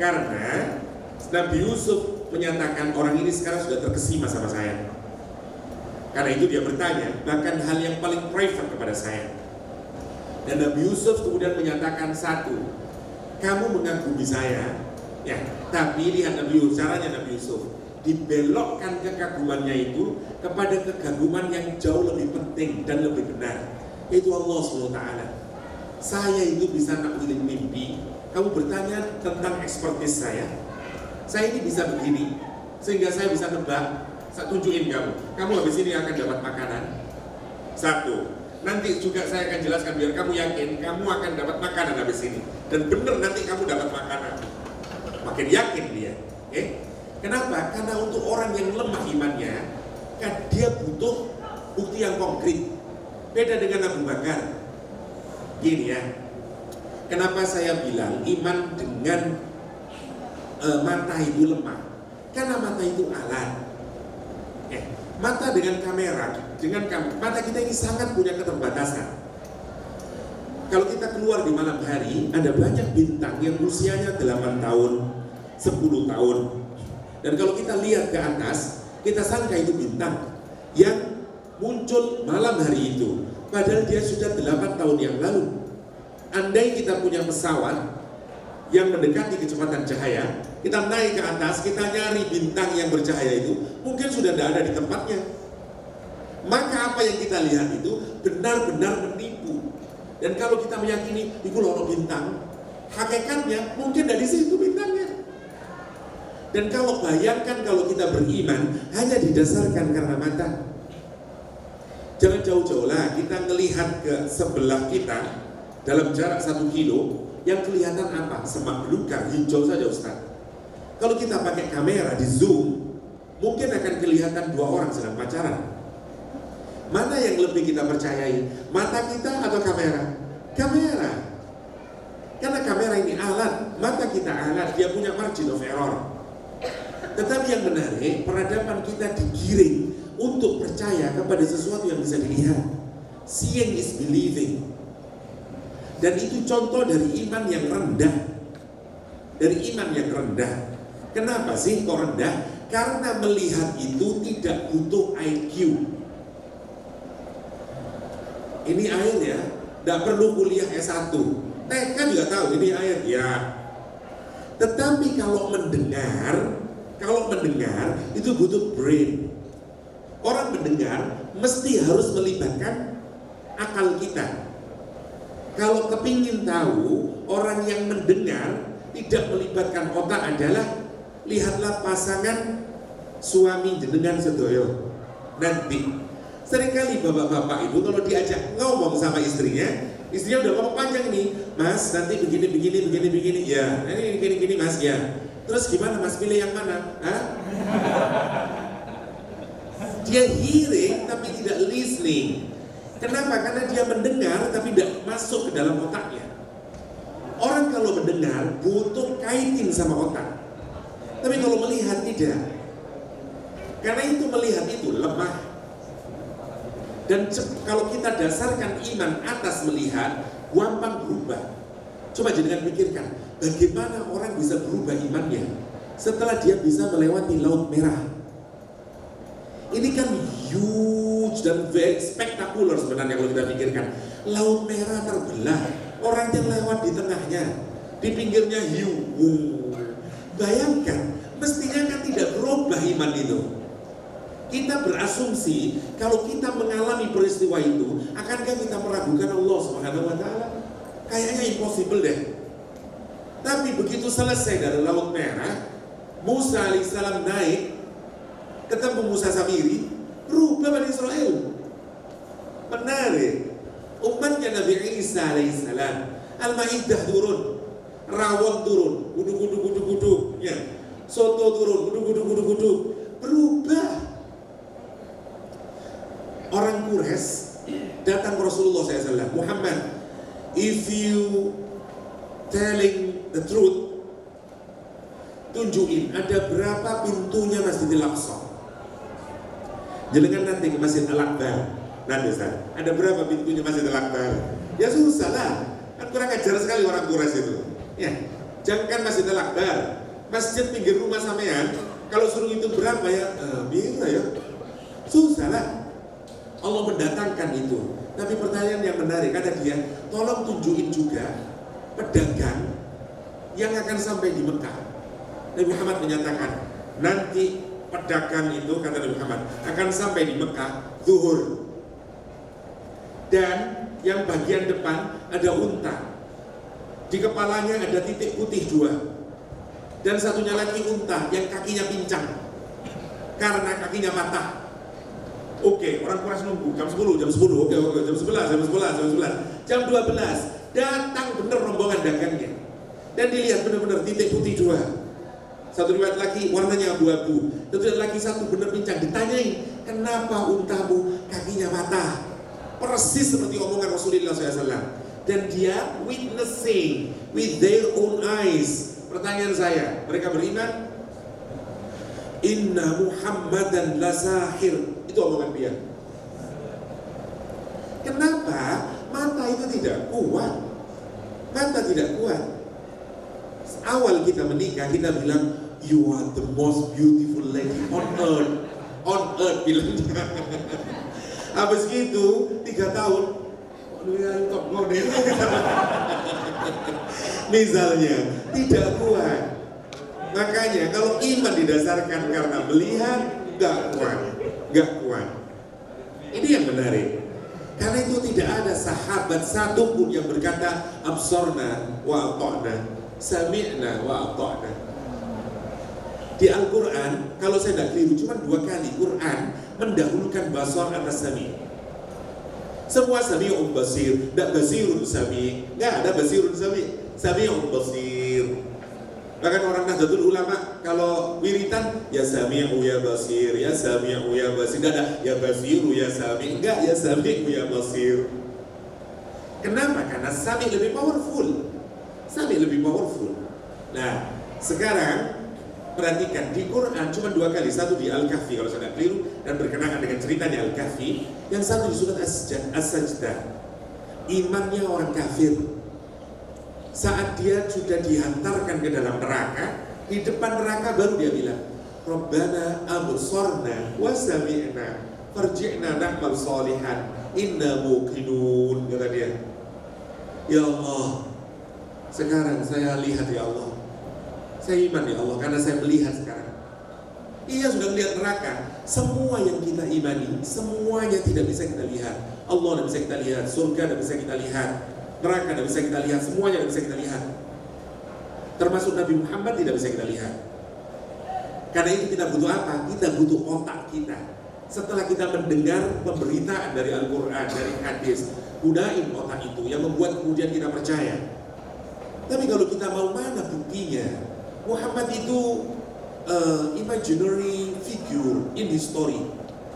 Karena Nabi Yusuf menyatakan, orang ini sekarang sudah terkesima sama saya. Karena itu dia bertanya, bahkan hal yang paling private kepada saya. Dan Nabi Yusuf kemudian menyatakan satu, kamu mengagumi saya, ya. Tapi lihat Nabi Yusuf, caranya Nabi Yusuf dibelokkan kekagumannya itu kepada kekaguman yang jauh lebih penting dan lebih benar, yaitu Allah SWT. Saya itu bisa nakwilin mimpi. Kamu bertanya tentang ekspertis saya ini bisa begini, sehingga saya bisa nebak. Saya tunjukin kamu habis ini akan dapat makanan. Satu, nanti juga saya akan jelaskan biar kamu yakin kamu akan dapat makanan habis ini. Dan benar nanti kamu dapat makanan. Makin yakin dia. Kenapa? Karena untuk orang yang lemah imannya, kan dia butuh bukti yang konkret. Beda dengan Abu Bakar. Gini ya, kenapa saya bilang iman dengan mata itu lemah? Karena mata itu alat. Mata dengan kamera, mata kita ini sangat punya keterbatasan. Kalau kita keluar di malam hari, ada banyak bintang yang usianya 8 tahun, 10 tahun. Dan kalau kita lihat ke atas, kita sangka itu bintang yang muncul malam hari itu. Padahal dia sudah 8 tahun yang lalu. Andai kita punya pesawat yang mendekati kecepatan cahaya, kita naik ke atas, kita nyari bintang yang bercahaya itu, mungkin sudah tidak ada di tempatnya. maka apa yang kita lihat itu benar-benar menipu. Dan kalau kita meyakini itu lono bintang, hakikatnya mungkin dari situ bintangnya. Dan kalau bayangkan kalau kita beriman hanya didasarkan karena mata, jangan jauh-jauh lah kita melihat ke sebelah kita dalam jarak 1 kilo, yang kelihatan apa? Semak belukar, hijau saja Ustaz. Kalau kita pakai kamera di zoom, mungkin akan kelihatan 2 orang sedang pacaran. Mana yang lebih kita percayai? Mata kita atau kamera? Kamera. Karena kamera ini alat, mata kita alat, dia punya margin of error. Tetapi yang menarik, peradaban kita digiring untuk percaya kepada sesuatu yang bisa dilihat. Seeing is believing. Dan itu contoh dari iman yang rendah. Dari iman yang rendah. Kenapa sih kok rendah? Karena melihat itu tidak butuh IQ. Ini air ya, tidak perlu kuliah S1. TK juga tahu ini air ya. Tetapi kalau mendengar itu butuh brain. Orang mendengar mesti harus melibatkan akal kita. Kalau kepingin tahu orang yang mendengar tidak melibatkan otak adalah lihatlah pasangan suami jenengan sedoyo. Nanti seringkali bapak-bapak itu kalau diajak ngomong sama istrinya udah ngomong panjang nih, Mas nanti begini, ya ini gini Mas ya. Terus gimana Mas, pilih yang mana? Hah? Dia hearing tapi tidak listening. Kenapa? Karena dia mendengar tapi tidak masuk ke dalam otaknya. Orang kalau mendengar butuh kaitin sama otak. Tapi kalau melihat tidak. Karena itu melihat itu lemah. Dan kalau kita dasarkan iman atas melihat, gampang berubah. Coba jangan pikirkan, bagaimana orang bisa berubah imannya setelah dia bisa melewati Laut Merah. Ini kan huge dan very spectacular sebenarnya kalau kita pikirkan. Laut Merah terbelah, orang yang lewat di tengahnya, di pinggirnya hiu. Bayangkan, mestinya kan tidak berubah iman itu. Kita berasumsi kalau kita mengalami peristiwa itu, akankah kita meragukan Allah Subhanahu wa taala? Kayaknya impossible deh. Tapi begitu selesai dari Laut Merah, Musa alaihissalam naik, ketemu Musa Samiri, berubah Bani Israel. Menarik. Umatnya Nabi Isa alaihissalam, Al-Maidah turun, rawon turun, guduk, ya. Soto turun, guduk, berubah. Orang Quraisy datang ke Rasulullah SAW, Muhammad, if you telling the truth, tunjukin ada berapa pintunya Masjidil Aqsa. Jelengan nanti ke Masjid Al-Akbar. Nanti Ustaz, ada berapa pintunya Masjid Al-Akbar? Ya susah lah, kan kurang ajar sekali orang Quraisy itu. Ya, jangankan Masjid Al-Akbar, masjid pinggir rumah sampean, kalau suruh itu berapa ya? Bisa ya, susah lah. Allah mendatangkan itu. Tapi pertanyaan yang menarik, kata dia, tolong tunjukin juga pedagang yang akan sampai di Mekah. Nabi Muhammad menyatakan, nanti pedagang itu, kata Nabi Muhammad, akan sampai di Mekah zuhur. Dan yang bagian depan ada unta. Di kepalanya ada titik putih 2. Dan satunya lagi unta yang kakinya pincang karena kakinya patah. Oke, orang Quraisy nunggu jam 10, oke, jam 11, jam 12, datang bener rombongan dagangnya. Dan dilihat benar-benar titik putih 2. Satu riwayat lagi warnanya abu-abu, satu riwayat lagi satu bener pincang. Ditanyain, kenapa untamu kakinya patah? Persis seperti omongan Rasulullah SAW. Dan dia witnessing with their own eyes. Pertanyaan saya, mereka beriman? Inna Muhammadan lasahir. Itu omongan dia. Kenapa? Mata itu tidak kuat. Mata tidak kuat. Awal kita menikah, kita bilang, you are the most beautiful lady on earth. On earth bilangnya. Habis gitu 3 tahun, top model. Misalnya tidak kuat. Makanya kalau iman didasarkan karena melihat, gak kuat. Ini yang menarik. Karena itu tidak ada sahabat satupun yang berkata absorna wa ata'na, sami'na wa ata'na. Di Al-Quran, kalau saya tidak keliru, cuma 2 kali Quran mendahulukan basar atas sami'. Semua sami'un basir, tidak basirun sami', nggak ada basirun sami', sami'un basir. Bahkan orang Nahdlatul Ulama kalau wiritan ya sami'u ya basir, ya sami'u ya basir, tidak ada ya basiru ya sami', enggak, ya sami'u ya basir. Kenapa? Karena sami' lebih powerful. Sami' lebih powerful. Nah, sekarang perhatikan di Quran cuma 2 kali, satu di Al-Kahfi kalau saya tidak keliru dan berkenaan dengan ceritanya Al-Kahfi, yang satu di surat As-Sajdah. Imannya orang kafir saat dia sudah dihantarkan ke dalam neraka, di depan neraka baru dia bilang, Rabbana absorna wa sami'na farji'na na'mal salihan inna muqinun, kata dia. Ya Allah, sekarang saya lihat ya Allah, saya iman ya Allah karena saya melihat sekarang. Iya, sudah melihat neraka. Semua yang kita imani, semuanya tidak bisa kita lihat. Allah tidak bisa kita lihat, surga tidak bisa kita lihat, neraka tidak bisa kita lihat, semuanya tidak bisa kita lihat. Termasuk Nabi Muhammad tidak bisa kita lihat. Karena itu kita butuh apa? Kita butuh otak kita. Setelah kita mendengar pemberitaan dari Al-Quran, dari hadis, gunain otak itu yang membuat kemudian kita percaya. Tapi kalau kita mau, mana buktinya? Muhammad itu imaginary figure in the story,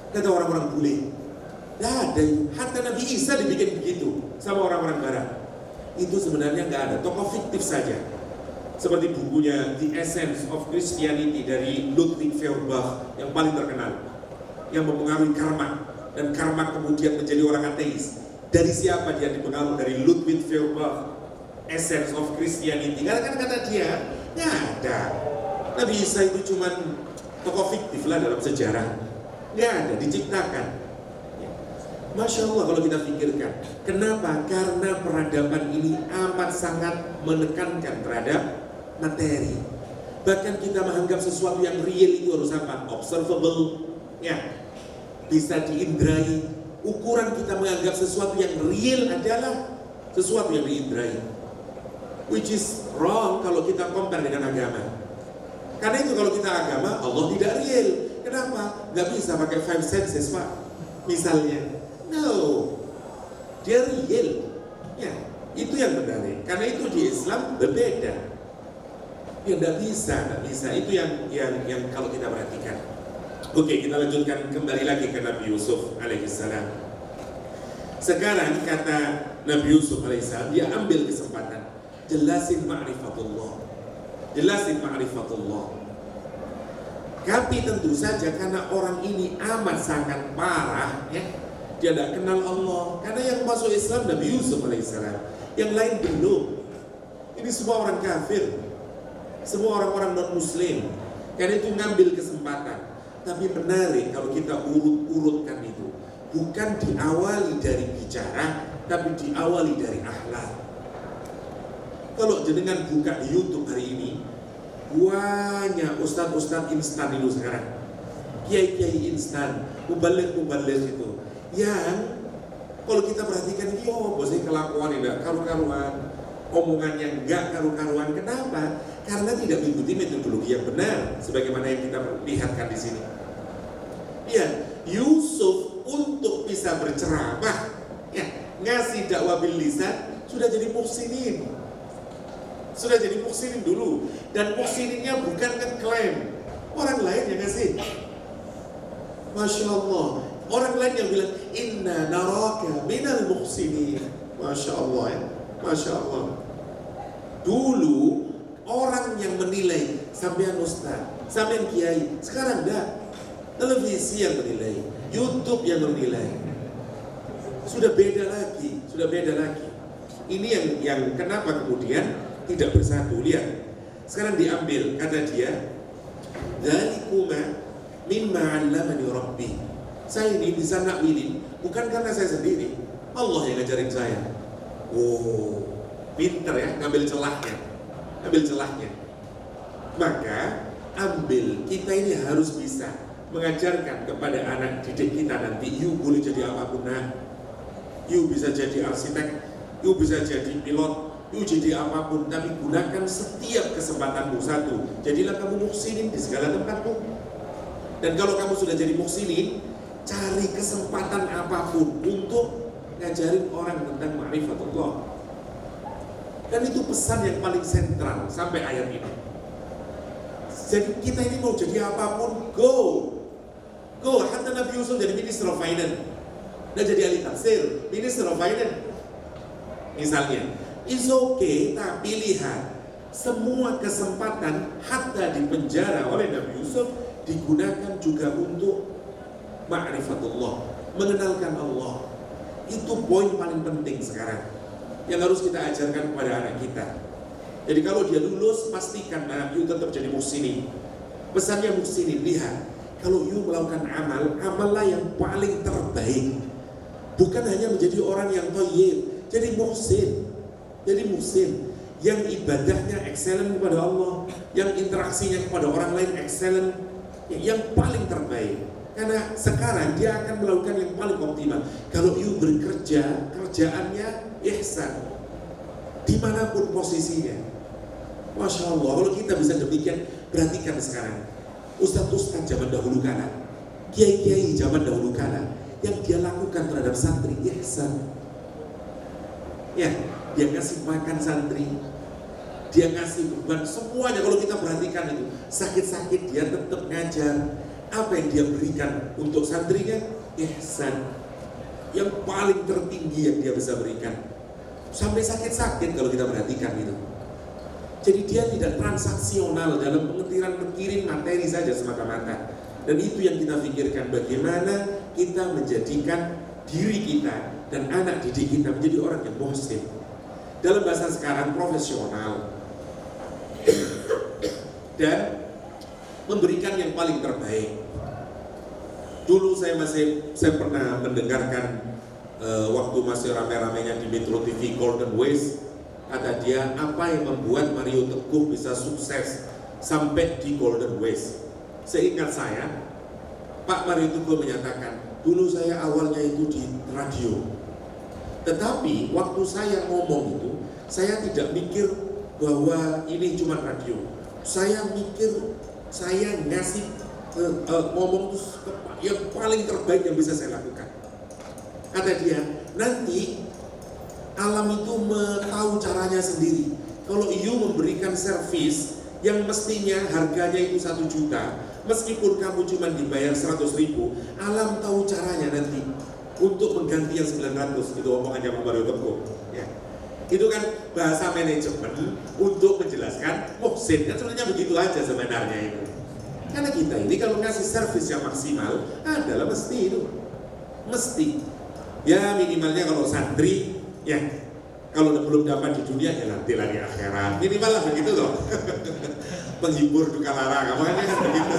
kata orang-orang bule. Tidak ada, hatta Nabi Isa dibikin begitu sama orang-orang Barat. Itu sebenarnya nggak ada, tokoh fiktif saja. Seperti bukunya The Essence of Christianity dari Ludwig Feuerbach yang paling terkenal, yang mempengaruhi Karmak, dan Karmak kemudian menjadi orang ateis. Dari siapa dia dipengaruhi? Dari Ludwig Feuerbach, Essence of Christianity. Karena kata dia, nggak ada. Nabi Isa itu cuma tokoh fiktif lah dalam sejarah, nggak ada, diciptakan. Masya Allah kalau kita pikirkan. Kenapa? Karena peradaban ini amat sangat menekankan terhadap materi. Bahkan kita menganggap sesuatu yang real itu harus apa? Observable, ya, bisa diindrai. Ukuran kita menganggap sesuatu yang real adalah sesuatu yang diindrai, which is wrong kalau kita compare dengan agama. Karena itu kalau kita agama, Allah tidak real. Kenapa? Gak bisa pakai 5 senses, Pak, misalnya. No, dia real. Ya, itu yang menarik. Karena itu di Islam berbeda. Ya, tidak bisa. Itu yang kalau kita perhatikan. Oke, kita lanjutkan kembali lagi ke Nabi Yusuf alaihissalam. Sekarang kata Nabi Yusuf alaihissalam, dia ambil kesempatan jelasin ma'rifatullah. Tapi tentu saja karena orang ini amat sangat parah, ya, dia tidak kenal Allah. Karena yang masuk Islam Nabi Yusuf alaihissalam, yang lain belum. Ini semua orang kafir, semua orang-orang non-muslim. Karena itu ngambil kesempatan. Tapi menarik kalau kita urut-urutkan itu, bukan diawali dari bicara, tapi diawali dari akhlak. Kalau jenengan buka di YouTube hari ini, banyak ustadz-ustadz instan itu sekarang, kiai-kiai instan, mubaligh itu, yang kalau kita perhatikan ini, bosnya kelakuan tidak karu-karuan, omongannya enggak karu-karuan. Kenapa? Karena tidak mengikuti metodologi yang benar, sebagaimana yang kita lihatkan di sini. Ya, Yusuf untuk bisa berceramah, ya, ngasih dakwah bil lisan, sudah jadi muhsinin. Dulu, dan muhsininnya bukan ngeklaim, orang lain yang ngasih. Masya Allah, orang lain yang bilang inna naraka minal muhsinin. Masya Allah, ya, Masya Allah. Dulu orang yang menilai, sampean ustaz, sampean kiai. Sekarang enggak, televisi yang menilai, YouTube yang menilai. Sudah beda lagi. Ini yang kenapa kemudian tidak bersatu. Lihat, sekarang diambil, kata dia, "Dzalikuma mimma 'allamani Rabbi." Saya ini bisa nakwilin bukan karena saya sendiri, Allah yang ngajarin saya. Oh, pinter ya, ngambil celahnya. Maka kita ini harus bisa mengajarkan kepada anak didik kita nanti, you boleh jadi apapun, nah, you bisa jadi arsitek, you bisa jadi pilot, you jadi apapun, tapi gunakan setiap kesempatanmu. Satu, jadilah kamu muhsinin di segala tempatmu. Dan kalau kamu sudah jadi muhsinin, cari kesempatan apapun untuk ngajarin orang tentang ma'rifatullah. Dan itu pesan yang paling sentral sampai ayat ini. Jadi kita ini mau jadi apapun, go. Hatta Nabi Yusuf jadi Minister of Finance, dan jadi ahli tafsir, Minister of Finance misalnya. It's okay, tapi lihat semua kesempatan hatta di penjara oleh Nabi Yusuf digunakan juga untuk ma'rifatullah, mengenalkan Allah. Itu poin paling penting sekarang yang harus kita ajarkan kepada anak kita. Jadi kalau dia lulus, pastikan anak you tetap jadi muhsinin. Pesannya muhsinin, lihat, kalau you melakukan amal, amallah yang paling terbaik. Bukan hanya menjadi orang yang thayyib, jadi muhsin. Jadi muhsin yang ibadahnya excellent kepada Allah, yang interaksinya kepada orang lain excellent, yang paling terbaik. Karena sekarang dia akan melakukan yang paling optimal. Kalau you bekerja, kerjaannya ihsan, dimanapun posisinya. Masya Allah, kalau kita bisa demikian, perhatikan sekarang ustadz-ustadz zaman dahulu kala, kiai-kiai zaman dahulu kala, yang dia lakukan terhadap santri ihsan. Ya, dia ngasih makan santri, dia ngasih beban, semuanya. Kalau kita perhatikan itu, sakit-sakit dia tetap ngajar. Apa yang dia berikan untuk santrinya? Ihsan. Yang paling tertinggi yang dia bisa berikan. Sampai sakit-sakit kalau kita perhatikan itu. Jadi dia tidak transaksional dalam mengirim materi saja semata-mata. Dan itu yang kita pikirkan, bagaimana kita menjadikan diri kita dan anak didik kita menjadi orang yang muhsin. Dalam bahasa sekarang, profesional dan memberikan yang paling terbaik. Dulu saya pernah mendengarkan waktu masih rame-ramenya di Metro TV Golden Ways, kata dia, apa yang membuat Mario Teguh bisa sukses sampai di Golden Ways? Seingat saya, Pak Mario Teguh menyatakan, dulu saya awalnya itu di radio, tetapi waktu saya ngomong itu, saya tidak mikir bahwa ini cuma radio. Saya mikir, saya ngasih ngomong itu yang paling terbaik yang bisa saya lakukan. Kata dia, nanti alam itu tahu caranya sendiri. Kalau you memberikan servis yang mestinya harganya itu 1 juta, meskipun kamu cuma dibayar 100.000, alam tahu caranya nanti untuk mengganti yang 900. Itu omongannya Pak Mario Teguh. Ya. Itu kan bahasa manajemen untuk menjelaskan muhsin, kan sebenarnya begitu aja sebenarnya itu. Karena kita ini kalau ngasih servis yang maksimal adalah mesti itu, mesti. Ya minimalnya kalau santri, ya kalau belum dapat di dunia ya nanti lagi akhirat. Minimal lah begitu loh. Menghibur duka lara, kamu kan begitu.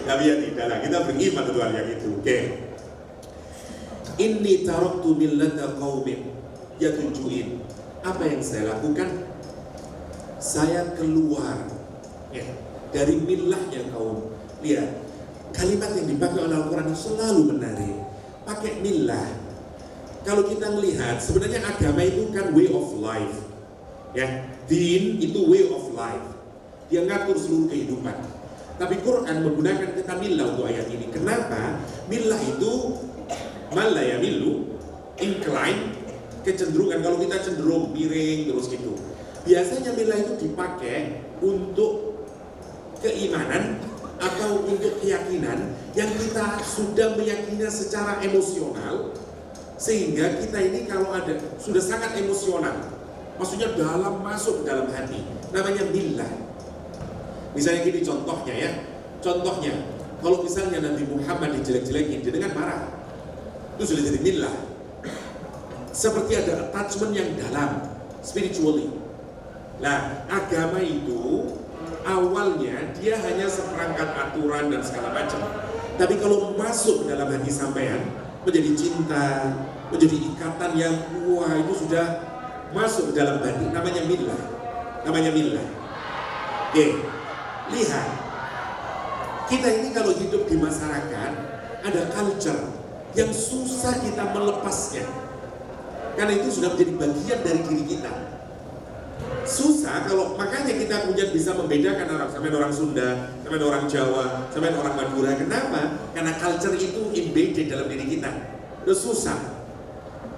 Tapi ya tidak lah, kita beriman Tuhan yang itu. Oke. Inni taraktu millata qaumin, ya tunjukin apa yang saya lakukan. Saya keluar ya dari millahnya kaum. Lihat, kalimat yang dipakai oleh Al-Quran selalu menarik. Pakai millah. Kalau kita melihat, sebenarnya agama itu kan way of life. Ya, din itu way of life. Dia ngatur seluruh kehidupan. Tapi Quran menggunakan kata millah untuk ayat ini. Kenapa? Millah itu malah ya milu, incline, kecenderungan. Kalau kita cenderung miring terus gitu. Biasanya millah itu dipakai untuk keimanan atau untuk keyakinan yang kita sudah meyakini secara emosional, sehingga kita ini kalau ada sudah sangat emosional, maksudnya dalam masuk dalam hati, namanya millah. Misalnya gini contohnya ya, contohnya kalau misalnya Nabi Muhammad dijelek-jelekin, dia dengan marah, itu sudah jadi millah. Seperti ada attachment yang dalam, spiritually. Nah, agama itu awalnya dia hanya seperangkat aturan dan segala macam. Tapi kalau masuk dalam hati sampean, menjadi cinta, menjadi ikatan yang wah itu sudah masuk dalam hati, namanya millah. Namanya millah. Oke, lihat. Kita ini kalau hidup di masyarakat, ada culture yang susah kita melepasnya. Karena itu sudah menjadi bagian dari diri kita. Susah kalau, makanya kita kemudian bisa membedakan orang, sampai orang Sunda, sampai orang Jawa, sampai orang Madura. Kenapa? Karena culture itu embedded dalam diri kita. Itu susah.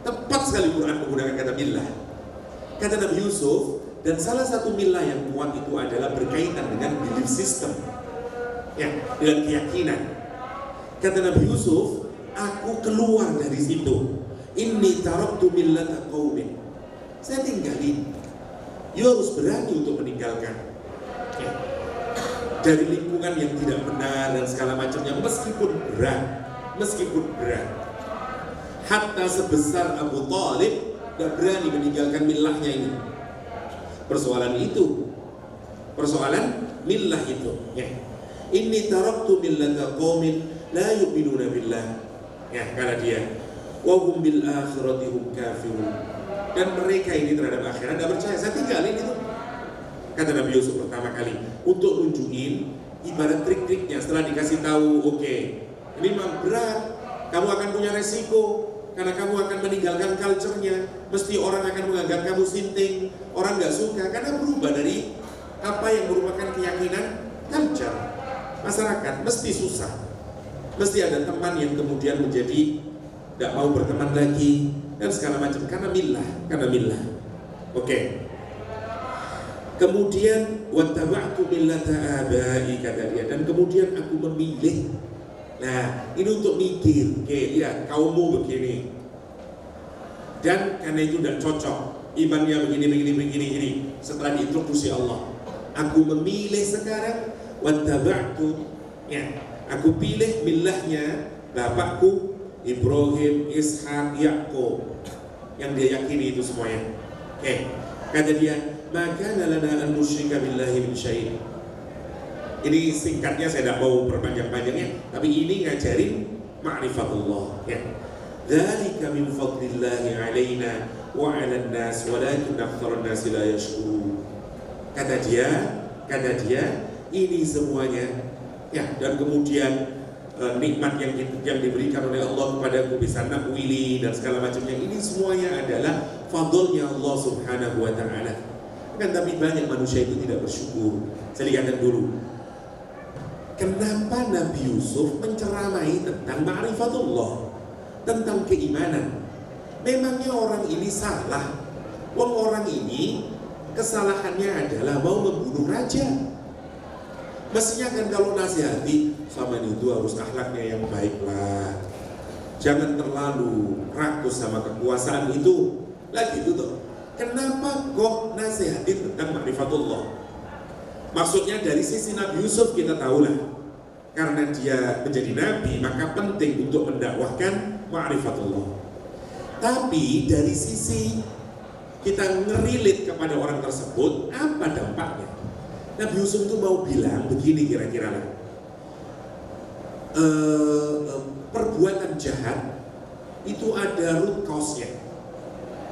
Tepat sekali Quran menggunakan kata millah. Kata Nabi Yusuf, dan salah satu millah yang kuat itu adalah berkaitan dengan belief system, ya, dengan keyakinan. Kata Nabi Yusuf, aku keluar dari situ. Inni taraktu millata qaumin. Saya tinggalin. You harus berani untuk meninggalkan, ya, dari lingkungan yang tidak benar dan segala macamnya, meskipun berat. Hatta sebesar Abu Thalib gak berani meninggalkan millahnya ini. Persoalan millah itu, ya. Inni taraktu millata qaumin la yu'minuna billah. Ya, kata dia, wa hum bil akhirati hum kafirun. Dan mereka ini terhadap akhirat tidak percaya. Saya tinggalin itu. Kata Nabi Yusuf pertama kali untuk nunjukin ibarat trik-triknya. Setelah dikasih tahu, oke, ini memang berat, kamu akan punya resiko karena kamu akan meninggalkan culture-nya. Mesti orang akan menganggap kamu sinting, orang nggak suka karena berubah dari apa yang merupakan keyakinan culture masyarakat. Mesti susah, mesti ada teman yang kemudian menjadi tidak mau berteman lagi dan segala macam karena millah. Oke. Kemudian wattaba'tu millata abai, kata dia, dan kemudian aku memilih. Nah, ini untuk mikir, oke, lihat kaummu begini. Dan karena itu tidak cocok, imannya begini. Setelah diinstruksi Allah, aku memilih sekarang wattaba'tu, ya, aku pilih millahnya bapakku Ibrahim, Ishak, Yaqub, yang dia yakini itu semuanya. Oke. Kata dia, maka lana an musyrika billahi min syai'. Ini singkatnya, saya tidak mau berpanjang-panjangnya, tapi ini ngajarin ma'rifatullah, ya. Dzalika min fadlillahi 'alaina wa 'alan nas walakin aktsarun nas la yashkurun. Kata dia, ini semuanya, ya, dan kemudian nikmat yang diberikan oleh Allah kepadaku bisa nakwili dan segala macamnya, ini semuanya adalah fadlnya Allah Subhanahu wa ta'ala. Kan tapi banyak manusia itu tidak bersyukur. Saya lihatkan dulu, kenapa Nabi Yusuf menceramai tentang ma'rifatullah, tentang keimanan. Memangnya orang ini salah? Orang ini kesalahannya adalah mau membunuh raja. Mestinya kan kalau nasihati, sama itu harus akhlaknya yang baiklah, jangan terlalu rakus sama kekuasaan itu. Lagi itu tuh, kenapa kok nasihatin tentang ma'rifatullah? Maksudnya dari sisi Nabi Yusuf kita tahulah, karena dia menjadi nabi maka penting untuk mendakwahkan ma'rifatullah. Tapi dari sisi kita ngerilit kepada orang tersebut, apa dampaknya? Nabi Yusuf itu mau bilang begini kira-kira lah, perbuatan jahat itu ada root cause-nya,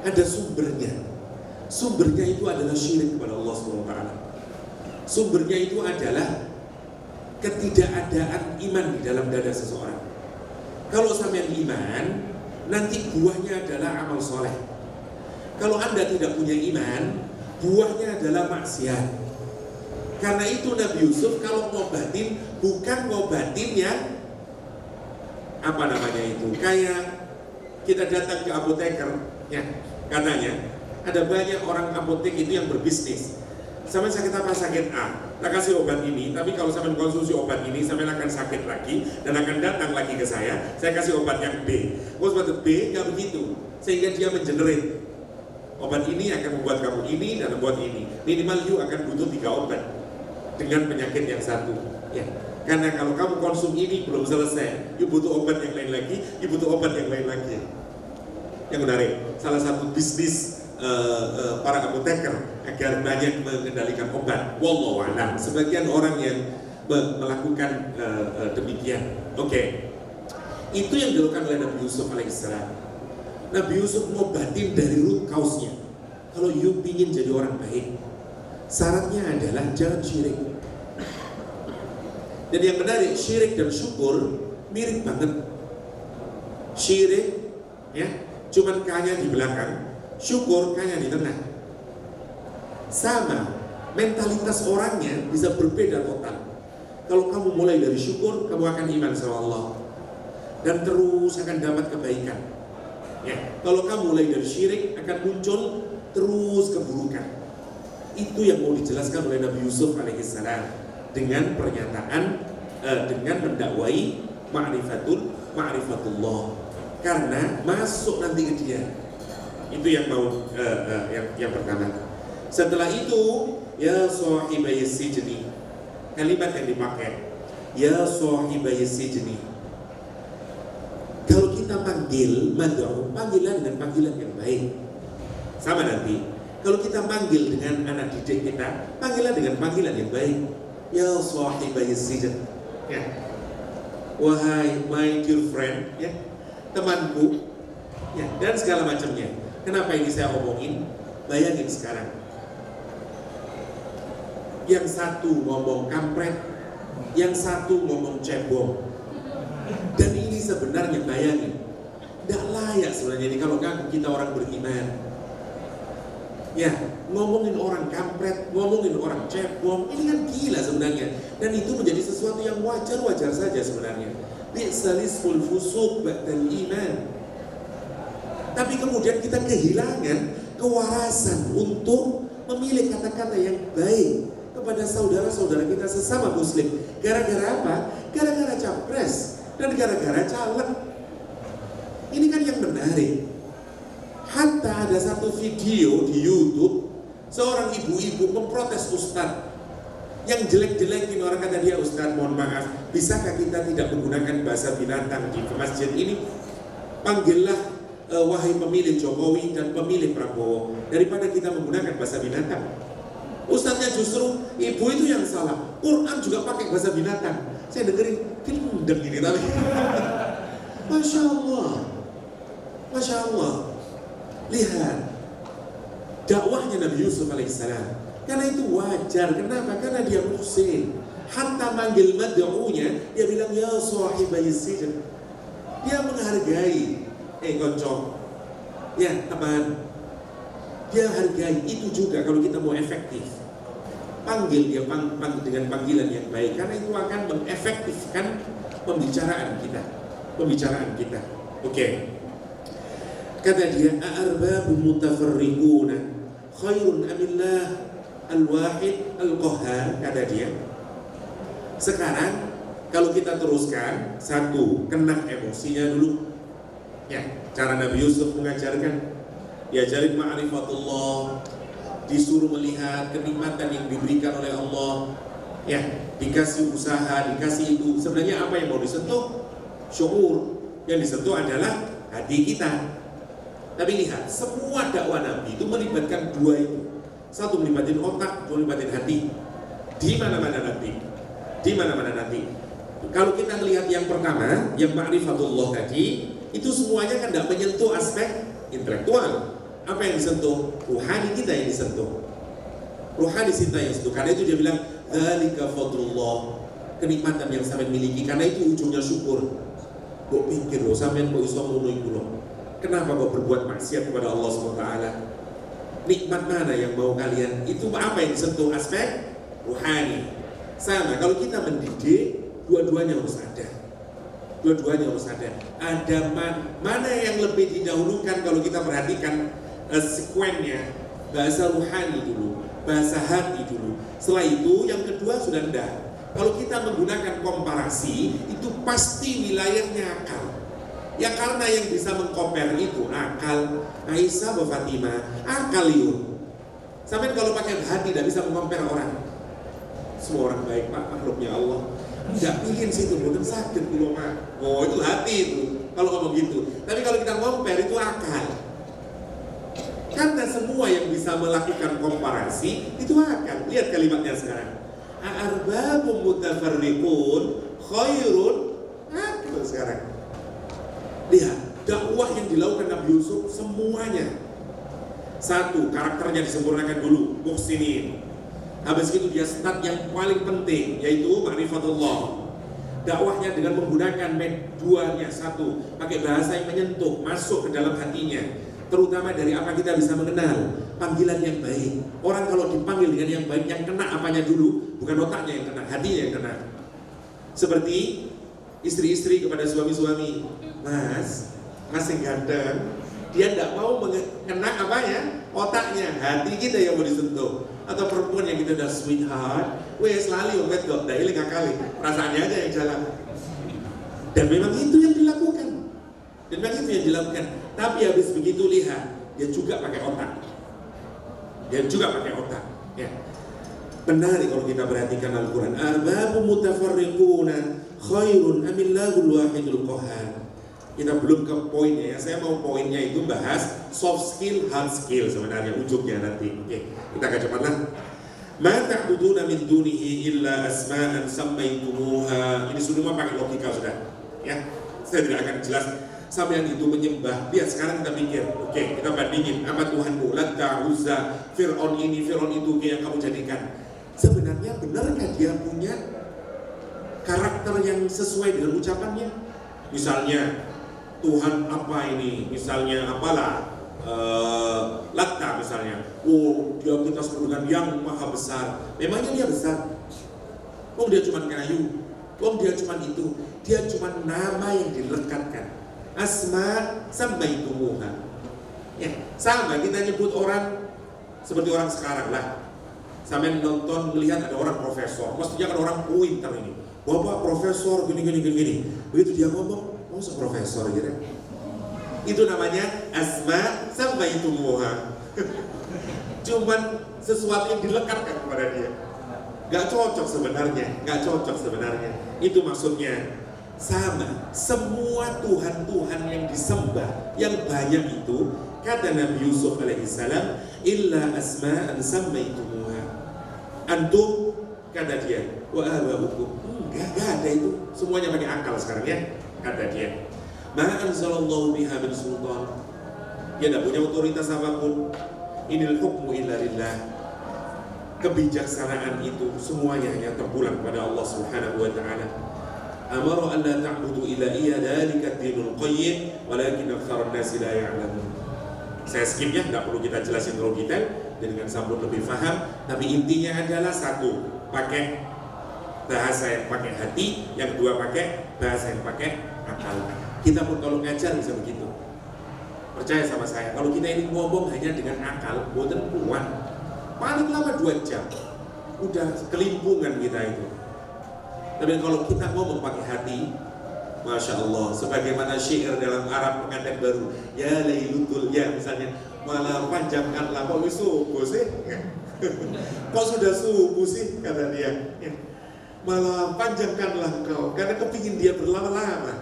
ada sumbernya. Sumbernya itu adalah syirik kepada Allah SWT. Sumbernya itu adalah ketidakadaan iman di dalam dada seseorang. Kalau sampean iman, nanti buahnya adalah amal soleh. Kalau Anda tidak punya iman, buahnya adalah maksiat. Karena itu Nabi Yusuf kalau ngobatin, bukan ngobatin yang apa namanya itu, kayak kita datang ke apoteker, ya, katanya ada banyak orang apotek itu yang berbisnis. Sampai sakit apa? Sakit A, kita kasih obat ini, tapi kalau sampai konsumsi obat ini, sampai akan sakit lagi dan akan datang lagi ke saya kasih obat yang B. Obat B nggak begitu, sehingga dia mengenerate obat ini akan membuat kamu ini dan membuat ini. Minimal you akan butuh 3 obat dengan penyakit yang satu, ya. Karena kalau kamu konsum ini belum selesai, you butuh obat yang lain lagi, you butuh obat yang lain lagi. Yang menarik, salah satu bisnis para apoteker agar banyak mengendalikan obat. Wallahu a'lam. Sebagian orang yang melakukan demikian. Oke. Itu yang dilakukan oleh Nabi Yusuf alaihissalam. Nabi Yusuf ngobatin dari root cause-nya. Kalau you ingin jadi orang baik, syaratnya adalah jangan syirik. Dan yang menarik, syirik dan syukur mirip banget. Syirik ya, cuman kanya di belakang, syukur kanya di tengah. Sama, mentalitas orangnya bisa berbeda total. Kalau kamu mulai dari syukur, kamu akan iman sama Allah dan terus akan dapat kebaikan. Ya, kalau kamu mulai dari syirik, akan muncul terus keburukan. Itu yang mau dijelaskan oleh Nabi Yusuf alaihissalam dengan pernyataan, dengan mendakwai ma'rifatullah, karena masuk nanti ke dia. Itu yang mau yang pertama. Setelah itu, ya sahibai sijni, kalimat yang dipakai, ya sahibai sijni. Kalau kita panggil mad'u, panggilan dengan panggilan yang baik. Sama nanti. Kalau kita panggil dengan anak didik kita, panggilan dengan panggilan yang baik. Ya sahibai sijn, ya, wahai my dear friend, ya, temanku, ya, dan segala macamnya. Kenapa ini saya omongin? Bayangin sekarang, yang satu ngomong kampret, yang satu ngomong cebong, dan ini sebenarnya bayangin, tidak layak sebenarnya ini kalau kita orang beriman. Ya, ngomongin orang kampret, ngomongin orang cebong, ini kan gila sebenarnya. Dan itu menjadi sesuatu yang wajar-wajar saja sebenarnya. Bi'salisful fusuq ba'dal iman. Tapi kemudian kita kehilangan kewarasan untuk memilih kata-kata yang baik kepada saudara-saudara kita sesama muslim. Gara-gara apa? Gara-gara capres dan gara-gara caleg. Ini kan yang menarik. Hatta ada satu video di YouTube, seorang ibu-ibu memprotes ustadz yang jelek-jelekin, orang kata dia, ustadz mohon maaf, bisakah kita tidak menggunakan bahasa binatang di masjid ini? Panggillah wahai pemilih Jokowi dan pemilih Prabowo, daripada kita menggunakan bahasa binatang. Ustadznya justru ibu itu yang salah, Quran juga pakai bahasa binatang. Saya dengerin, kendeng gini tapi Masya Allah, Masya Allah. Lihat dakwahnya Nabi Yusuf alaihissalam. Karena itu wajar. Kenapa? Karena dia muhsin. Hatta manggil mad'unya, dia bilang ya sahibai sijn. Dia menghargai. Konco, ya teman, dia hargai. Itu juga kalau kita mau efektif, panggil dia dengan panggilan yang baik, karena itu akan mengefektifkan pembicaraan kita. Oke. Kata dia, a'arbabun mutafarriquna khairun amillah al-wahid al-qahhar, kata dia. Sekarang kalau kita teruskan, satu, kena emosinya dulu. Ya, cara Nabi Yusuf mengajarkan, diajarin ma'rifatullah, disuruh melihat kenikmatan yang diberikan oleh Allah. Ya, dikasih usaha, dikasih itu. Sebenarnya apa yang mau disentuh? Syukur. Yang disentuh adalah hati kita. Tapi lihat, semua dakwah Nabi itu melibatkan dua itu. Satu melibatin otak, dua melibatin hati. Di mana-mana nanti. Kalau kita melihat yang pertama, yang ma'rifatullah tadi, itu semuanya kan tidak menyentuh aspek intelektual. Apa yang disentuh? Ruhani kita yang disentuh. Ruhani kita yang disentuh. Karena itu dia bilang, dzalika fadlullah, kenikmatan yang sampean miliki. Karena itu ujungnya syukur. Kok pikir loh, sampean kok iso ngono iku loh. Kenapa kau berbuat maksiat kepada Allah SWT? Nikmat mana yang mau kalian? Itu apa yang disentuh? Aspek ruhani. Sama, kalau kita mendidik, dua-duanya harus ada. Ada mana yang lebih didahulukan kalau kita perhatikan sekuennya. Bahasa ruhani dulu, bahasa hati dulu. Setelah itu, yang kedua sudah enggak. Kalau kita menggunakan komparasi, itu pasti wilayahnya akal. Ya karena yang bisa mengkompar itu akal. Aisyah wa Fatimah, akal itu. Sampai kalau pakai hati tidak bisa mengkompar orang. Semua orang baik pak, makhluknya Allah. Tidak pilih situ, bukan sakit dulu mak. Oh itu hati itu. Kalau ngomong gitu. Tapi kalau kita ngomper itu akal. Karena semua yang bisa melakukan komparasi itu akal. Lihat kalimatnya sekarang. A'arbabun mutafarriqun khairun. Akal sekarang. Lihat, dakwah yang dilakukan Nabi Yusuf semuanya. Satu, karakternya disempurnakan dulu, muhsinin. Habis itu dia start yang paling penting, yaitu ma'rifatullah. dakwahnya dengan menggunakan duanya, satu, pakai bahasa yang menyentuh, masuk ke dalam hatinya. Terutama dari apa kita bisa mengenal panggilan yang baik. Orang kalau dipanggil dengan yang baik, yang kena apanya dulu, bukan otaknya yang kena, hatinya yang kena. Seperti istri-istri kepada suami-suami, mas yang ganteng, dia tidak mau kena apanya, otaknya, hati kita yang mau disentuh. Atau perempuan yang kita udah sweetheart, wes lali omet kok, dah iling kali, perasaannya aja yang jalan. Dan memang itu yang dilakukan. Tapi habis begitu lihat, dia juga pakai otak. Ya. Benar kalau kita perhatikan Al-Quran. Arbabu mutafarriquna khairun amillahul wahidul qahhar. Kita belum ke poinnya ya. Saya mau poinnya itu bahas soft skill, hard skill sebenarnya ujungnya nanti. Oke, kita akan cepatlah. Ma ta'buduna min dunihi illa asma'an sammaitumuha. Ini semua pakai logika sudah. Ya. Saya tidak akan jelas sampai yang itu menyembah. Lihat sekarang kita mikir, oke, kita bandingin apa Tuhanmu, Latta, Uzza, Fir'aun ini, Fir'aun itu yang kamu jadikan. Sebenarnya benarkah dia punya karakter yang sesuai dengan ucapannya? Misalnya Tuhan apa ini? Misalnya apalah Latta misalnya. Oh, dia kita sebut dengan yang maha besar. Memangnya dia besar? Oh, dia cuma kayu. Oh, dia cuma itu. Dia cuma nama yang dilekatkan. Asma sammaitumuha. Ya, sama kita nyebut orang seperti orang sekarang lah. Sampai nonton melihat ada orang profesor, mestinya kan orang pintar ini. Bapak profesor gini. Begitu dia ngomong, oh seprofesor gitu. Itu namanya asma sammaitumuha. Cuman sesuatu yang dilekatkan kepada dia. Gak cocok sebenarnya. Itu maksudnya. Sama, semua Tuhan-Tuhan yang disembah yang banyak itu, kata Nabi Yusuf alaihissalam, illa asma'an sammaitumuha antum, kata dia, wa abaukum. Enggak ada itu, semuanya pakai akal sekarang ya, kata dia. Ma anzalallahu biha min sultan. Dia tidak punya otoritas apapun. Inil hukmu illa lillah. Kebijaksanaan itu semuanya yang terpulang pada Allah Subhanahu wa taala. Amara an la ta'budu illa iya dzalika ad-dinul qayyim walakin aktsarun nasi la ya'lamun. Saya skipnya, tidak perlu kita jelasin terlalu detail dengan sambut lebih paham, tapi intinya adalah satu, pakai bahasa yang pakai hati, yang kedua pakai bahasa yang pakai akal. Kita pun kalau ngajar bisa begitu. Percaya sama saya, kalau kita ini ngomong hanya dengan akal, boten kuat. Paling lama 2 jam. Udah kelimpungan kita itu. Tapi kalau kita ngomong pakai hati, Masya Allah, sebagaimana syair dalam Arab pengantin baru, ya laylutul ya misalnya, malah panjangkanlah, kok subuh sih? Kok sudah subuh sih? Kata dia, malah panjangkanlah kau, karena kepingin dia berlama-lama.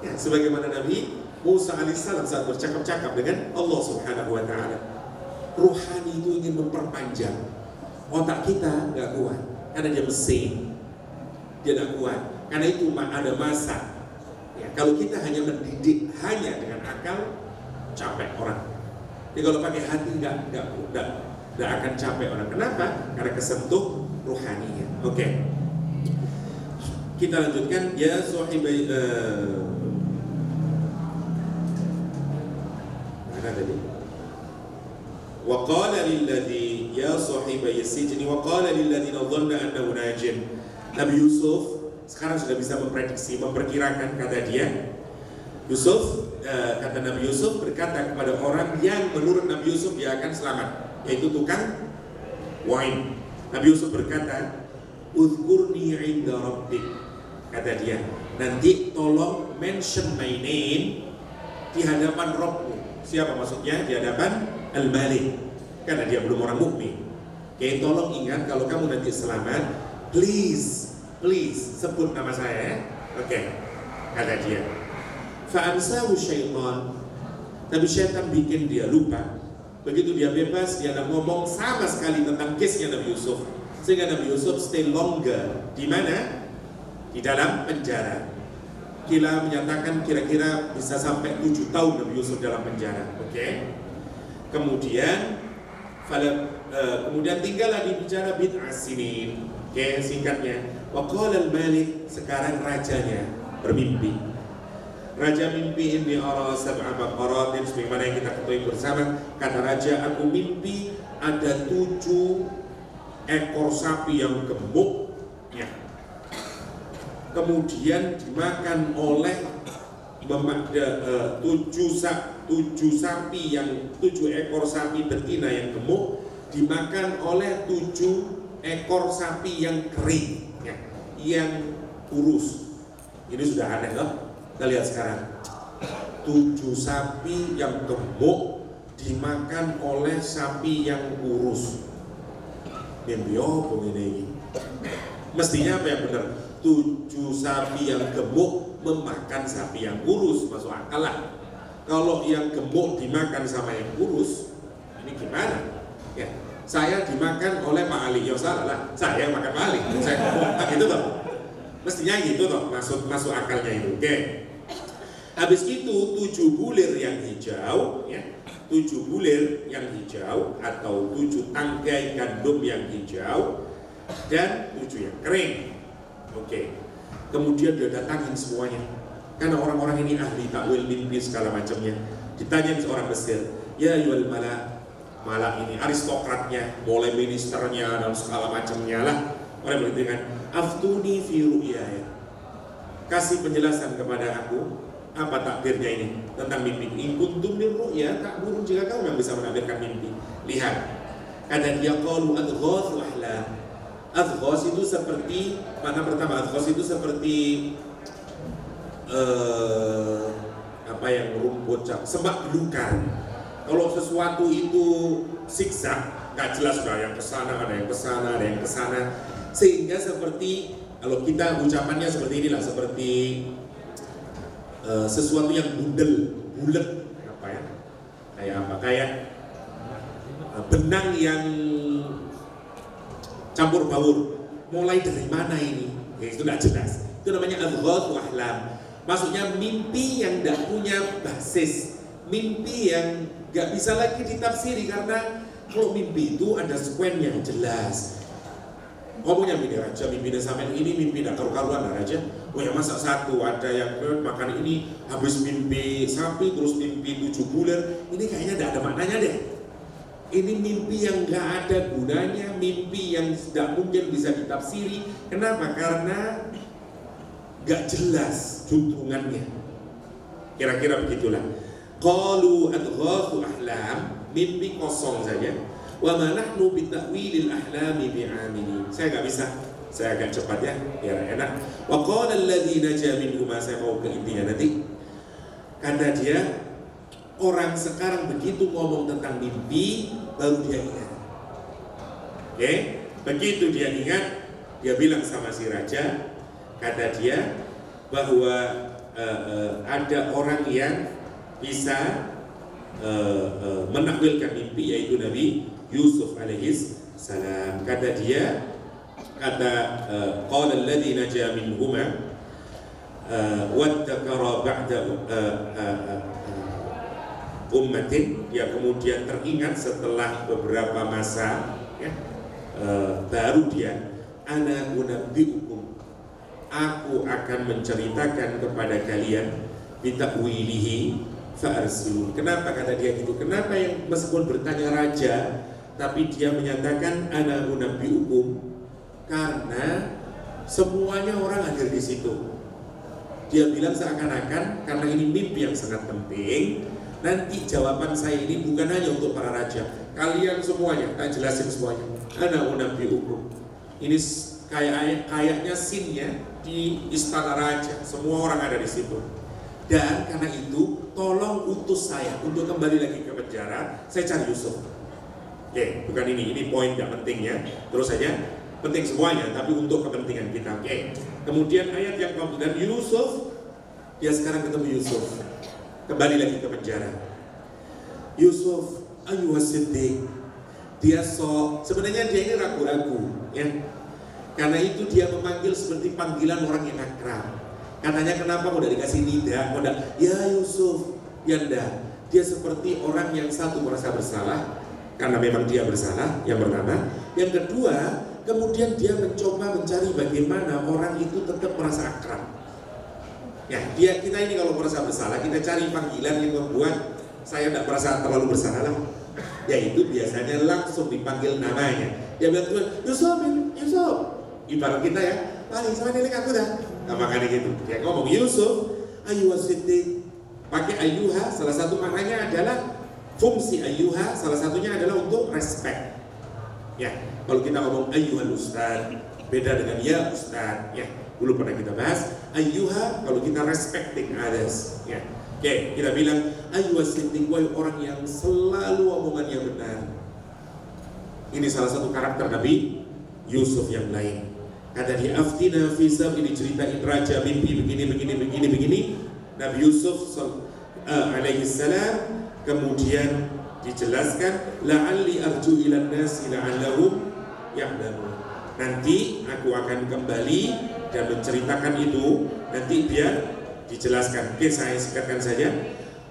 Ya, sebagaimana Nabi Musa alaihissalam saat bercakap-cakap dengan Allah Subhanahu wa ta'ala. Ruhani itu ingin memperpanjang, otak kita nggak kuat. Karena dia mesin, dia tidak kuat. Karena itu ada masa. Ya, kalau kita hanya mendidik hanya dengan akal, capek orang. Jadi kalau pakai hati nggak akan capek orang. Kenapa? Karena kesentuh ruhaninya. Oke. Kita lanjutkan. Ya sahibai. Mana tadi? Wa qala lilladzi ya sahibai as-sijni wa qala lilladzina dhanna annahu najin. Nabi Yusuf sekarang sudah bisa memprediksi, memperkirakan, kata dia. Kata Nabi Yusuf berkata kepada orang yang menurut Nabi Yusuf dia akan selamat, yaitu tukang wine. Nabi Yusuf berkata, "Udhkurni 'inda rabbik." Kata dia, nanti tolong mention my name di hadapan Rabbmu. Siapa maksudnya? Di hadapan Al-Malik, karena dia belum orang mukmin. Oke, tolong ingat kalau kamu nanti selamat, please sebut nama saya ya. Oke, kata dia. Fa'ansahu syaitan. Tapi syaitan bikin dia lupa. Begitu dia bebas, dia tidak ngomong sama sekali tentang case-nya Nabi Yusuf. Sehingga Nabi Yusuf stay longer. Di mana? Di dalam penjara. Kila menyatakan kira-kira bisa sampai 7 tahun Nabi Yusuf dalam penjara. Oke. Kemudian tinggallah di penjara bid'ah sinin. Oke, singkatnya, wa qala al-malik, sekarang rajanya bermimpi. Raja mimpi ini ara sab'a baqaratin, sebagaimana yang kita ketahui bersama. Kata raja, aku mimpi ada 7 ekor sapi yang gemuk, ya. Kemudian dimakan oleh 7 ekor sapi betina yang gemuk dimakan oleh 7 ekor sapi yang kering, ya, yang kurus. Ini sudah aneh loh. Kita lihat sekarang, 7 sapi yang gemuk dimakan oleh sapi yang kurus. Mimpi apa ini? Mestinya apa yang benar? 7 sapi yang gemuk memakan sapi yang kurus, masuk akal lah. Kalau yang gemuk dimakan sama yang kurus, ini gimana? Ya, saya dimakan oleh Pak Ali, ya salah lah. Saya yang makan Pak Ali, saya gemuk, gitu toh. Mestinya gitu toh, masuk akalnya itu. Oke. Habis itu 7 bulir yang hijau, ya, 7 bulir yang hijau atau 7 tangkai gandum yang hijau dan 7 yang kering. Oke. Kemudian dia datangin semuanya, karena orang-orang ini ahli takwil mimpi segala macamnya. Ditanya seorang Mesir, ya yual malak ini aristokratnya, mulai ministernya dan segala macamnya lah. Orang berkata, aftuni fi ru'ya, kasih penjelasan kepada aku. Apa takbirnya ini tentang mimpi? In kuntum min ru'ya takburun, jika kamu yang bisa menakbirkan mimpi. Lihat, kata dia qalu adghath ahlam. Adghath itu seperti, makna pertama adghath itu seperti apa yang rumput semak belukar. Kalau sesuatu itu siksa, nggak jelas, ada yang kesana, ada yang kesana, ada yang kesana, sehingga seperti, kalau kita ucapannya seperti inilah, seperti sesuatu yang bulat, apa ya? Kayak apa? Kayak benang yang campur baur. Mulai dari mana ini? Ya, itu tidak jelas. Itu namanya adghath ahlam. Maksudnya mimpi yang tidak punya basis, mimpi yang nggak bisa lagi ditafsiri, karena kalau mimpi itu ada sekuen yang jelas. Ngomongnya mimpi raja, mimpi sampai ini mimpi tidak karu-karuan raja. Oh ya, masa satu ada yang makan ini habis mimpi sapi terus mimpi 7 bulir. Ini kayaknya tidak ada maknanya deh. Ini mimpi yang nggak ada gunanya, mimpi yang tidak mungkin bisa ditafsiri. Kenapa? Karena nggak jelas juntrungannya. Kira-kira begitulah. Qalu adghathu ahlam, mimpi kosong saja. Wa ma nahnu bita'wilil ahlami bi'amili. Saya nggak bisa, saya agak cepat ya, biar enak. Wa qala alladzi naja minhuma, saya mau ke intinya nanti. Kata dia, orang sekarang begitu ngomong tentang mimpi, baru dia ingat. Oke, begitu dia ingat, dia bilang sama si raja, kata dia bahwa ada orang yang bisa menakwilkan mimpi, yaitu Nabi Yusuf alaihis salam. Kata dia, qala alladzi naja minhuma waddakara ba'da ummatin, dia kemudian teringat setelah beberapa masa, ya, baru dia, ana unabbiukum, aku akan menceritakan kepada kalian bitakwilihi fa'arsilun. Kenapa kata dia gitu? Kenapa yang meskipun bertanya raja, tapi dia menyatakan ana unabbiukum? Karena semuanya orang hadir di situ. Dia bilang seakan-akan karena ini mimpi yang sangat penting, nanti jawaban saya ini bukan hanya untuk para raja, kalian semuanya, tak jelasin semuanya. Ana unabbiukum. Ini kayaknya scene-nya di istana raja, semua orang ada di situ. Dan karena itu, tolong utus saya untuk kembali lagi ke penjara, saya cari Yusuf. Oke, bukan ini poin gak pentingnya. Terus saja, penting semuanya, tapi untuk kepentingan kita. Oke. Kemudian ayat yang kemudian Yusuf, dia sekarang ketemu Yusuf, kembali lagi ke penjara. Yusuf, ayyuhas siddiq. Dia sebenarnya dia ini ragu-ragu, ya. Karena itu dia memanggil seperti panggilan orang yang akrab. Katanya kenapa mau dikasih nida, mau ya Yusuf, ya ndak. Dia seperti orang yang satu merasa bersalah, karena memang dia bersalah, yang pertama. Yang kedua, kemudian dia mencoba mencari bagaimana orang itu tetap merasa akrab. Ya, kita ini kalau merasa bersalah, kita cari panggilan yang membuat saya tidak merasa terlalu bersalah lah. Yaitu biasanya langsung dipanggil namanya. Dia bilang, Yusuf, ibarat kita ya, paling sama nenek aku dah. Nah, makanya gitu. Dia ngomong Yusuf, ayuha siddiq. Pakai ayuha, salah satu maknanya adalah fungsi ayuha, salah satunya adalah untuk respect. Ya, kalau kita ngomong ayuhal ustad, beda dengan ya ustad. Ya, dulu pernah kita bahas ayuha kalau kita respecting others. Ya, oke, kita bilang ayuha siddiq, wahai orang yang selalu omongannya benar. Ini salah satu karakter Nabi Yusuf yang lain. Kata dia, aftina fisab, ini ceritain raja mimpi begini. Nabi Yusuf alaihi salam kemudian dijelaskan, la'alli arju ilan nasi la'allahum ya'lamun. Nanti aku akan kembali dan menceritakan itu, nanti biar dijelaskan. Oke, saya singkatkan saja.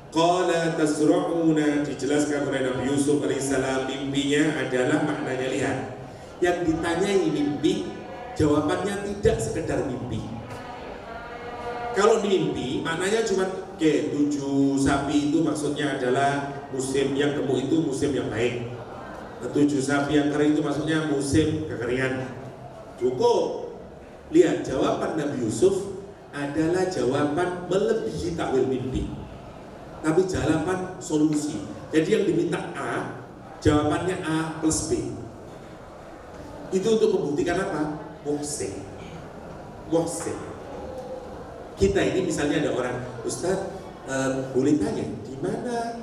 Qala tazra'una, dijelaskan oleh Nabi Yusuf alaihissalam, mimpinya adalah maknanya lihat. Yang ditanyai mimpi, jawabannya tidak sekedar mimpi. Kalau mimpi, maknanya cuma 7 sapi itu maksudnya adalah musim yang gemuk itu musim yang baik. 7 sapi yang kering itu maksudnya musim kekeringan. Cukup. Lihat, jawaban Nabi Yusuf adalah jawaban melebihi takwil mimpi, tapi jawaban solusi. Jadi yang diminta A, jawabannya A plus B. Itu untuk membuktikan apa? Muhsin. Kita ini misalnya ada orang, Ustadz, boleh tanya di mana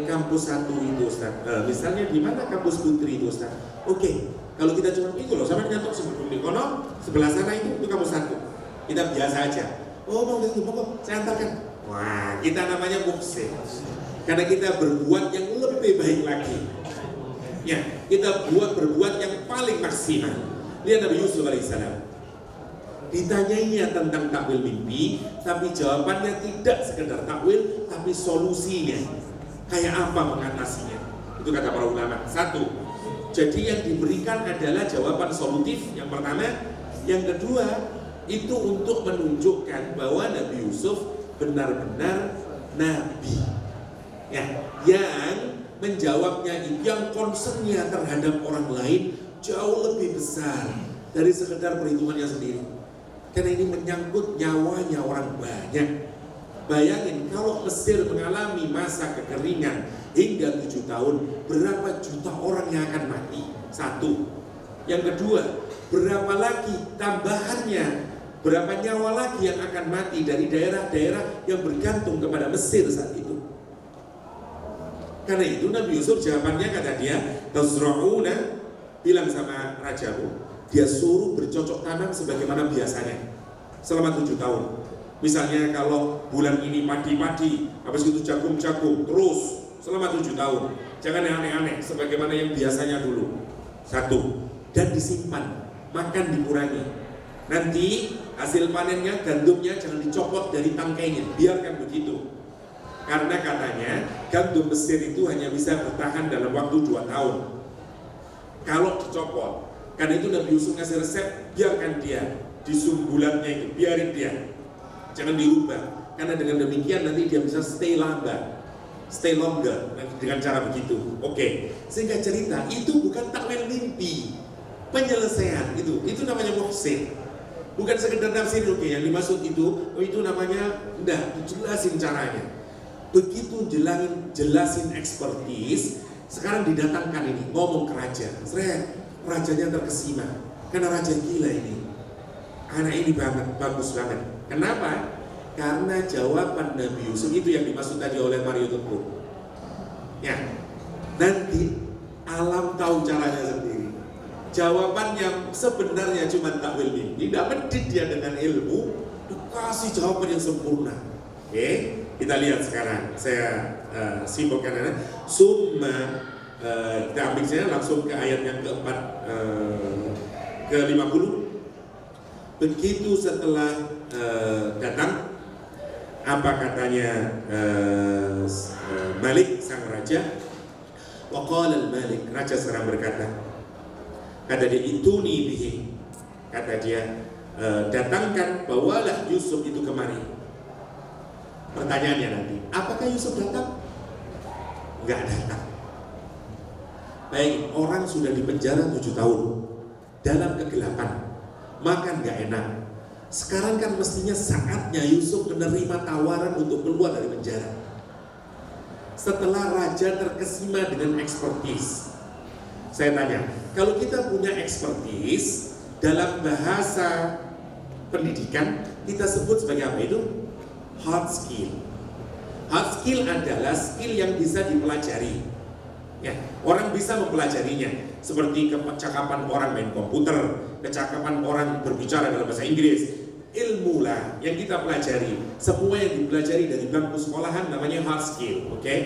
kampus satu itu Ustadz? Misalnya di mana kampus Putri itu Ustadz? Oke, kalau kita cuma itu loh, sama nyatok sebelum di kono, sebelah sana itu kampus satu. Kita biasa aja. Oh, mau gitu, mau saya antarkan. Wah, kita namanya muhsin. Karena kita berbuat yang lebih baik lagi. Ya, kita berbuat yang paling maksimal. Lihat Nabi Yusuf alaihissalam. Ditanyainya tentang takwil mimpi, tapi jawabannya tidak sekedar takwil, tapi solusinya. Kayak apa mengatasinya? Itu kata para ulama. 1. Jadi yang diberikan adalah jawaban solutif yang pertama. Yang kedua, itu untuk menunjukkan bahwa Nabi Yusuf benar-benar nabi. Ya, yang menjawabnya itu, yang concernnya terhadap orang lain jauh lebih besar dari sekedar perhitungannya sendiri. Karena ini menyangkut nyawanya orang banyak. Bayangin kalau Mesir mengalami masa kekeringan hingga 7 tahun, berapa juta orang yang akan mati? 1. Yang kedua, berapa lagi tambahannya, berapa nyawa lagi yang akan mati dari daerah-daerah yang bergantung kepada Mesir saat itu. Karena itu Nabi Yusuf jawabannya kata dia, tazra'una, bilang sama rajamu, dia suruh bercocok tanam sebagaimana biasanya selama 7 tahun. Misalnya kalau bulan ini padi-padi, habis itu jagung-jagung, terus selama 7 tahun. Jangan yang aneh-aneh, sebagaimana yang biasanya dulu. 1. Dan disimpan, makan dikurangi. Nanti hasil panennya, gandumnya jangan dicopot dari tangkainya, biarkan begitu. Karena katanya gandum Mesir itu hanya bisa bertahan dalam waktu 2 tahun. Kalau dicopot, karena itu Nabi Yusuf ngasih resep, biarkan dia di sumbulannya itu, biarin dia, jangan dirubah. Karena dengan demikian nanti dia bisa stay longer dengan cara begitu. Oke, sehingga cerita itu bukan takwil mimpi, penyelesaian itu namanya muhsin. Bukan sekedar tafsir, oke, yang dimaksud itu namanya udah dijelasin caranya. Begitu jelasin expertise, sekarang didatangkan ini ngomong ke raja. Rajanya terkesima karena raja gila ini, anak ini bagus banget. Kenapa? Karena jawaban Nabi Yusuf itu yang dimaksud tadi oleh Mario Teguh. Ya, nanti alam tahu caranya sendiri. Jawabannya sebenarnya cuma takwil mimpi, tidak medit dia dengan ilmu, dikasih jawaban yang sempurna. Oke, kita lihat sekarang. Saya simpulkan summa. Kita ambil saja langsung ke ayat yang keempat, ke-50. Begitu setelah datang, apa katanya Malik sang raja? Wa qala al-Malik, raja sekarang berkata, Kata dia, ituni bihi. Kata dia, datangkan, bawalah Yusuf itu kemari. Pertanyaannya nanti, apakah Yusuf datang? Enggak datang. Baik, orang sudah di penjara 7 tahun dalam kegelapan, makan gak enak. Sekarang kan mestinya saatnya Yusuf menerima tawaran untuk keluar dari penjara. Setelah raja terkesima dengan ekspertis. Saya tanya, kalau kita punya ekspertis dalam bahasa pendidikan, kita sebut sebagai apa itu? Hard skill. Hard skill adalah skill yang bisa dipelajari. Ya, orang bisa mempelajarinya, seperti kecakapan orang main komputer, kecakapan orang berbicara dalam bahasa Inggris. Ilmu lah yang kita pelajari. Semua yang dipelajari dari bangku sekolahan namanya hard skill, oke?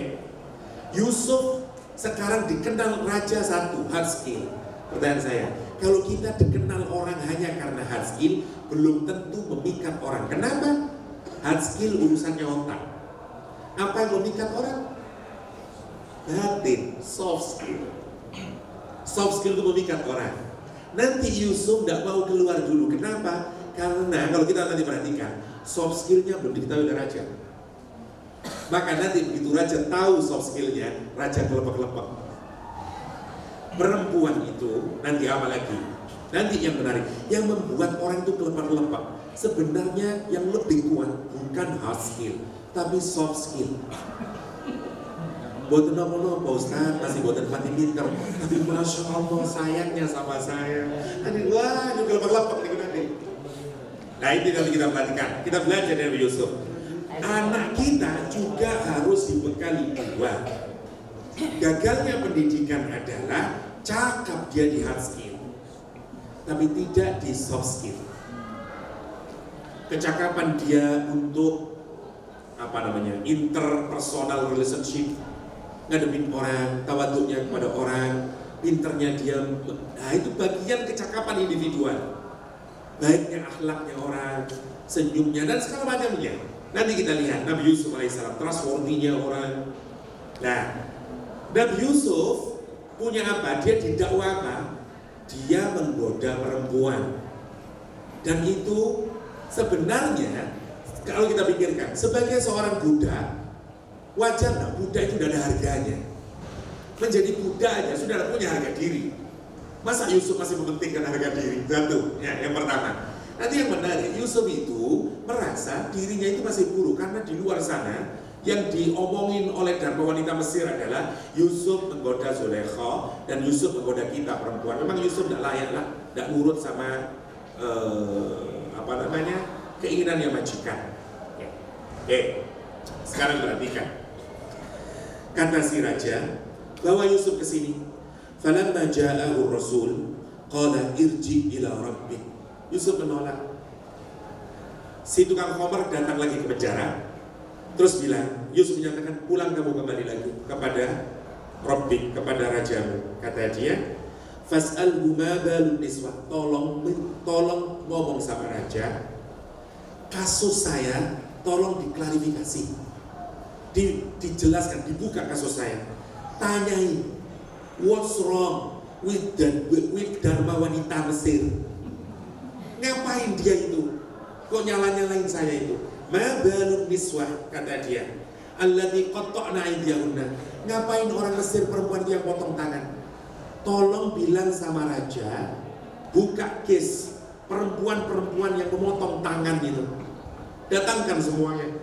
Yusuf sekarang dikenal raja satu, hard skill. Pertanyaan saya, kalau kita dikenal orang hanya karena hard skill, belum tentu memikat orang. Kenapa? Hard skill urusannya otak. Apa yang memikat orang? Batin, soft skill. Soft skill itu memikat orang. Nanti Yusuf tidak mau keluar dulu. Kenapa? Karena kalau kita nanti perhatikan, soft skillnya belum diketahui oleh raja. Maka nanti begitu raja tahu soft skillnya, raja kelepek-kelepek. Perempuan itu nanti apa lagi? Nanti yang menarik, yang membuat orang itu kelepek-kelepek, sebenarnya yang lebih kuat bukan hard skill, tapi soft skill. Buatan apa-apa Ustaz, masih buatan mati pinter, tapi Masya Allah sayangnya sama saya. Aduh, wah, ini kelepek-kelepek nih nanti. Nah ini nanti kita perhatikan, kita belajar dari Yusuf. Anak kita juga harus dibekali dua. Gagalnya pendidikan adalah cakap dia di hard skill, tapi tidak di soft skill. Kecakapan dia untuk interpersonal relationship, ngadepin orang, tawaduknya kepada orang, pinternya dia, nah itu bagian kecakapan individual. Baiknya akhlaknya orang, senyumnya dan segala macamnya. Nanti kita lihat Nabi Yusuf alaihissalam, trustworthy-nya orang. Nah, Nabi Yusuf punya apa? Dia didakwa apa? Dia menggoda perempuan. Dan itu sebenarnya kalau kita pikirkan sebagai seorang budak, wajar nggak budak itu udah ada harganya. Menjadi budak aja sudah punya harga diri. Masa Yusuf masih mementingkan harga diri? Satu, ya, yang pertama. Nanti yang menarik, Yusuf itu merasa dirinya itu masih buruk karena di luar sana yang diomongin oleh dharma wanita Mesir adalah Yusuf menggoda Zulaikha dan Yusuf menggoda kita perempuan. Memang Yusuf tidak layak lah, tidak nurut sama keinginan yang majikan. Sekarang perhatikan. Kata si raja, bawa Yusuf ke sini. Falamma ja'ahu rasul qala irji ila rabbik. Yusuf menolak. Si tukang khamar datang lagi ke penjara, terus bilang, Yusuf menyatakan, pulang kamu kembali lagi kepada Rabbik, kepada rajamu. Kata dia, fas'alhu ma balun niswah, tolong ngomong sama raja, kasus saya tolong diklarifikasi, dijelaskan, dibuka kasus saya. Tanyai, what's wrong with dharma wanita Mesir? Ngapain dia itu? Kok nyala-nyalain saya itu? Ma balun niswah, kata dia, allati qatta'na aydiyahunna. Ngapain orang Mesir perempuan dia potong tangan? Tolong bilang sama raja, buka case perempuan-perempuan yang memotong tangan itu. Datangkan semuanya.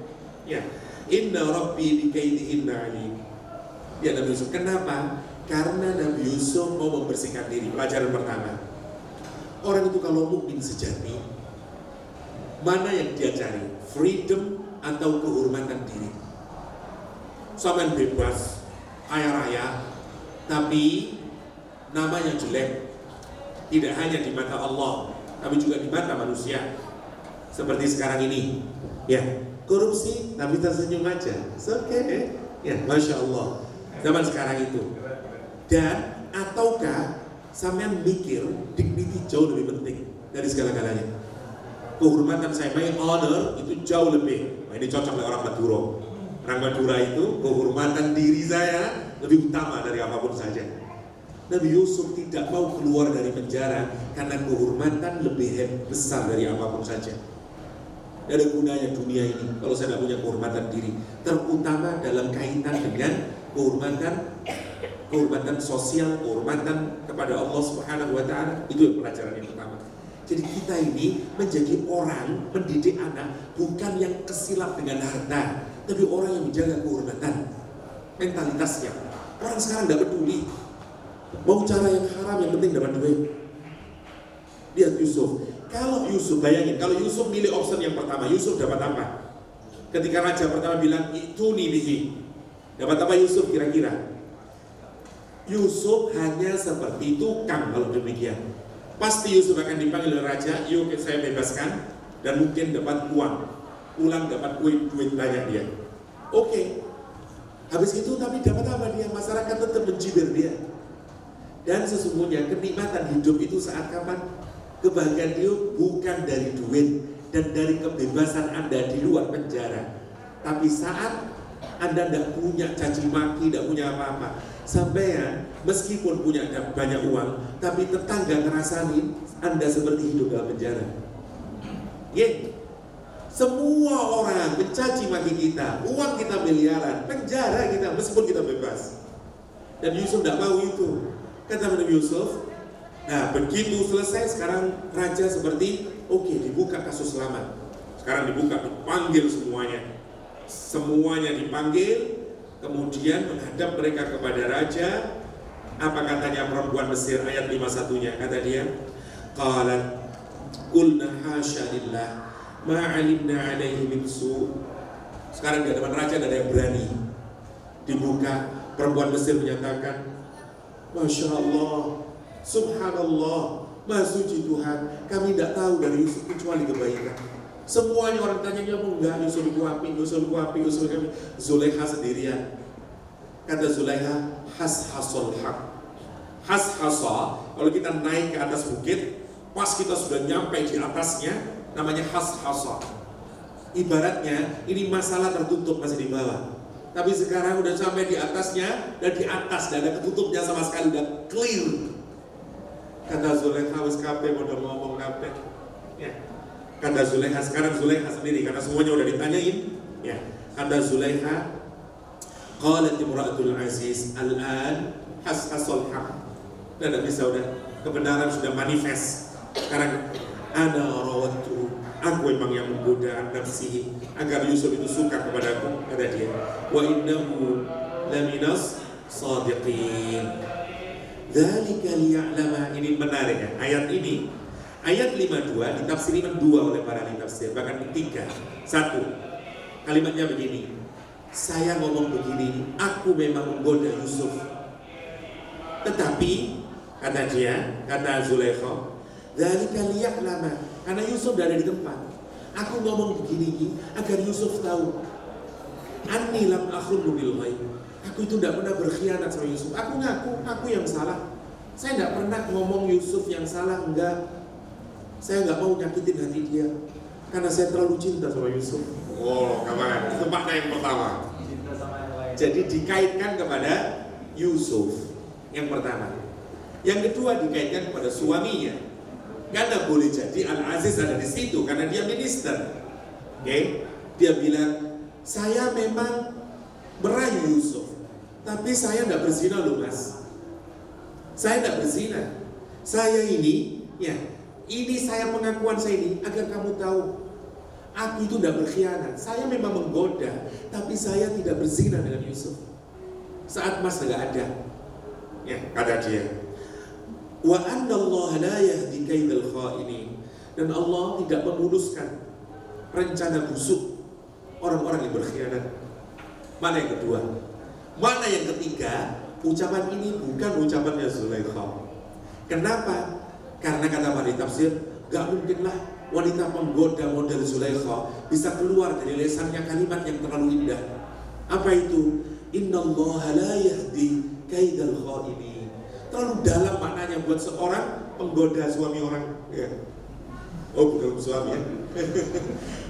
Ya, inna rabbi bikaidihinna alim. Ya Nabi Yusuf. Kenapa? Karena Nabi Yusuf mau membersihkan diri. Pelajaran pertama, orang itu kalau mukmin sejati, mana yang dia cari? Freedom atau kehormatan diri? Sampai bebas, kaya raya, tapi namanya jelek. Tidak hanya di mata Allah, tapi juga di mata manusia. Seperti sekarang ini, ya, korupsi tapi tersenyum aja, okay. Ya, Masya Allah, zaman sekarang itu. Dan ataukah sampean mikir dignity jauh lebih penting dari segala-galanya? Kehormatan saya, my honor itu jauh lebih. Nah, ini cocok oleh orang Madura. Orang Madura itu kehormatan diri saya lebih utama dari apapun saja. Nabi Yusuf tidak mau keluar dari penjara karena kehormatan lebih besar dari apapun saja. Tidak ada gunanya dunia ini kalau saya tidak punya kehormatan diri, terutama dalam kaitan dengan kehormatan sosial, kehormatan kepada Allah Subhanahu wa Ta'ala. Itu pelajaran yang pertama. Jadi kita ini menjadi orang mendidik anak bukan yang kesilap dengan harta, tapi orang yang menjaga kehormatan mentalitasnya. Orang sekarang tidak peduli mau cara yang haram, yang penting dapat duit. Lihat Yusuf. Kalau Yusuf, bayangin, kalau Yusuf milih option yang pertama, Yusuf dapat apa? Ketika raja pertama bilang, itu nih bihi, dapat apa Yusuf kira-kira? Yusuf hanya seperti tukang kalau demikian. Pasti Yusuf akan dipanggil oleh raja, yuk saya bebaskan, dan mungkin dapat uang, pulang dapat duit banyak dia. Oke. Habis itu tapi dapat apa dia? Masyarakat tetap mencibir dia. Dan sesungguhnya kenikmatan hidup itu saat kapan? Kebahagiaan itu bukan dari duit dan dari kebebasan Anda di luar penjara, tapi saat Anda tidak punya caci maki, tidak punya apa-apa. Sampai meskipun punya banyak uang, tapi tetangga ngerasain Anda seperti hidup dalam penjara. Semua orang mencaci maki kita, uang kita miliaran, penjara kita meskipun kita bebas. Dan Yusuf tidak mau itu. Kata Nabi Yusuf, nah begitu selesai sekarang raja seperti oke, dibuka kasus lama. Sekarang dibuka, dipanggil semuanya dipanggil, kemudian menghadap mereka kepada raja. Apa katanya perempuan Mesir ayat 51-nya? Kata dia, qalat qulna hasya lillah ma 'alimna 'alaihi min su'. Sekarang di hadapan raja tidak ada yang berani. Dibuka, perempuan Mesir menyatakan, Masya Allah, Subhanallah, Maha Suci Tuhan, kami tidak tahu dari Yusuf kecuali kebaikan. Semuanya orang tanya, dia mau enggak, Yusuf itu api. Zulekha sendirian. Kata Zulekha, hashasol haq. Hashasa, kalau kita naik ke atas bukit, pas kita sudah nyampe di atasnya, namanya hashasa. Ibaratnya, ini masalah tertutup masih di bawah. Tapi sekarang udah sampai di atasnya, dan di atas dan ada ketutupnya sama sekali, udah clear. Kata Zulekha, wis kabeh udah ngomong kabeh. Ya. Kata Zulekha, sekarang Zulekha sendiri karena semuanya udah ditanyain. Ya. Kata Zulekha, qalat imra'atul aziz al-an hashasal haq. Dan tidak bisa, udah kebenaran sudah manifest. Sekarang ana rawatu, aku memang yang menggoda nafsi agar Yusuf itu suka kepadaku, kata dia. Wa innahu laminas sadiqin. Dzalika liya'lama, ini menarik ya. Ayat ini, ayat 52 ditafsiri dua oleh para ahli tafsir, bahkan ketiga. Satu, kalimatnya begini. Saya ngomong begini, aku memang menggoda Yusuf. Tetapi kata dia, kata Zulekha, dzalika liya'lama, karena Yusuf ada di tempat. Aku ngomong begini agar Yusuf tahu. Anni lam akhunu bil ghaib. Aku itu tidak pernah berkhianat sama Yusuf. Aku ngaku, aku yang salah. Saya tidak pernah ngomong Yusuf yang salah, enggak. Saya nggak mau nyakitin hati dia, karena saya terlalu cinta sama Yusuf. Oh, kawan, itu makna yang pertama. Cinta sama yang lain. Jadi dikaitkan kepada Yusuf yang pertama. Yang kedua dikaitkan kepada suaminya. Karena boleh jadi Al-Aziz ada di situ karena dia minister. Oke? Dia bilang, saya memang merayu Yusuf, tapi saya tidak berzina loh mas. Saya tidak berzina. Saya ini, ya, ini saya pengakuan saya ini agar kamu tahu, aku itu tidak berkhianat. Saya memang menggoda, tapi saya tidak berzina dengan Yusuf. Saat mas tidak ada, ya, kata dia. Wa anna Allah la yahdi kaidal kha'inin, dan Allah tidak memuluskan rencana busuk orang-orang yang berkhianat. Mana yang kedua? Mana yang ketiga? Ucapan ini bukan ucapannya Zulekha. Kenapa? Karena kata para tafsir, gak mungkinlah wanita penggoda model Zulekha bisa keluar dari lisannya kalimat yang terlalu indah. Apa itu? Innallaha la yahdi kaidal kha'inin. Terlalu dalam maknanya buat seorang penggoda suami orang. Ya. Oh, bukan suami ya.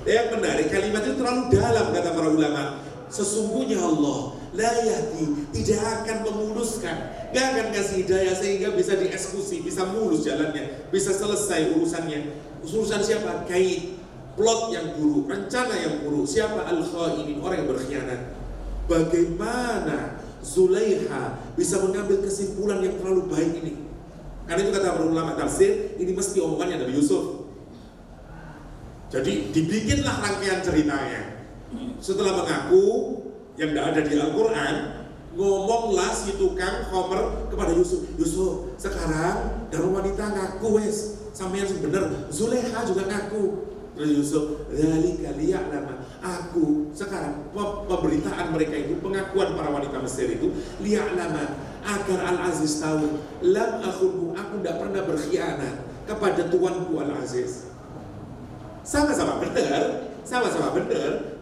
Yang menarik, kalimat itu terlalu dalam kata para ulama. Sesungguhnya Allah la yahdi, tidak akan memuluskan, gak akan kasih hidayah sehingga bisa dieksekusi, bisa mulus jalannya, bisa selesai urusannya. Urusan siapa? Kaid, plot yang buruk, rencana yang buruk. Siapa? Al-khainin, orang yang berkhianat. Bagaimana Zulaiha bisa mengambil kesimpulan yang terlalu baik ini? Karena itu kata para ulama tafsir, ini mesti omongannya Nabi Yusuf. Jadi dibikinlah rangkaian ceritanya. Setelah mengaku yang tidak ada di Al-Quran, ngomonglah si tukang khomer kepada Yusuf. Yusuf, sekarang dalam wanita ngaku wes, sampai yang benar. Zulaiha juga ngaku. Terus Yusuf, dzalika liya'lama, aku sekarang pemberitaan mereka itu, pengakuan para wanita Mesir itu, liya'lama, agar Al-Aziz tahu, lam akhunhu, aku tidak pernah berkhianat kepada tuanku Al-Aziz. Sama-sama benar,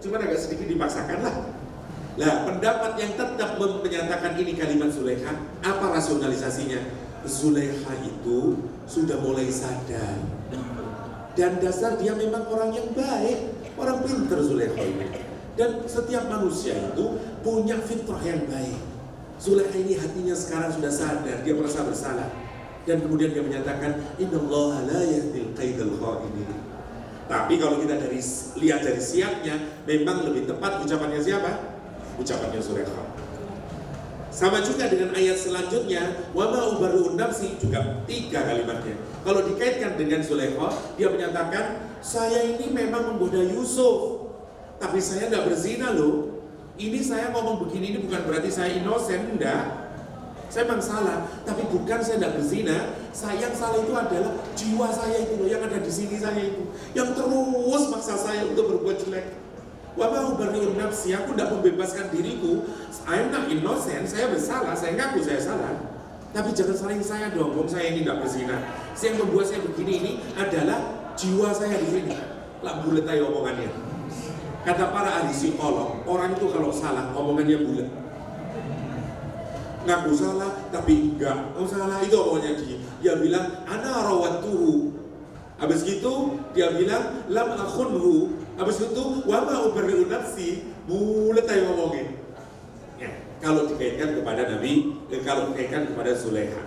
cuma agak sedikit dipaksakan lah. Nah, pendapat yang tetap menyatakan ini kalimat Zulaiha, apa rasionalisasinya? Zulaiha itu sudah mulai sadar. Dan dasar dia memang orang yang baik, orang pintar Zulaiha ini. Dan setiap manusia itu punya fitrah yang baik. Zulaiha ini hatinya sekarang sudah sadar, dia merasa bersalah. Dan kemudian dia menyatakan, innallaha la yahdil qaidal kha'inin. Tapi kalau kita lihat dari siapnya, memang lebih tepat ucapannya siapa? Ucapannya Zulaiha. Sama juga dengan ayat selanjutnya, wa ma ubarri'un nafsi, juga 3 kalimatnya. Kalau dikaitkan dengan Zulaiha, dia menyatakan, saya ini memang menggoda Yusuf, tapi saya tidak berzina loh. Ini saya ngomong begini, ini bukan berarti saya inosen, enggak. Saya memang salah, tapi bukan saya tidak berzina. Yang salah itu adalah jiwa saya itu loh, yang ada di sini saya itu, yang terus maksa saya untuk berbuat jelek. Wa ma ubarri'un nafsi, aku tidak membebaskan diriku. I'm not innocent, saya bersalah, saya ngaku saya salah. Tapi jangan salahin saya dong, saya ini tidak berzina. Yang membuat saya begini ini adalah jiwa saya di sini. Lah bulet aja omongannya. Kata para ahli psikolog, orang itu kalau salah omongannya bulet. Ngaku salah tapi enggak. Oh salah itu omongannya dia bilang ana rawatuhu. Habis gitu dia bilang lam akhunhu. Habis itu wa ma ubarri'un nafsi, bulet aja ngomongin. Ya, kalau dikaitkan kepada kalau dikaitkan kepada Zulaiha.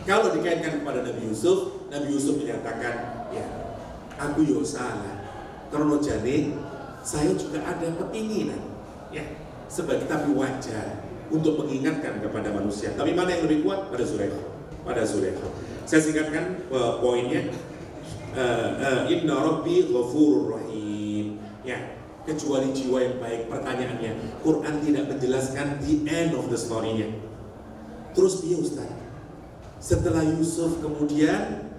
Kalau dikaitkan kepada Nabi Yusuf menyatakan, ya, aku yo salah. Karena jane saya juga ada kepinginan, ya, sebagai tapi wajar untuk mengingatkan kepada manusia. Tapi mana yang lebih kuat? Pada Zulaiha. Saya singkatkan poinnya. Inna Rabbi ghafurur rahim. Ya, kecuali jiwa yang baik. Pertanyaannya, Quran tidak menjelaskan the end of the story-nya. Terus dia Ustaz, setelah Yusuf kemudian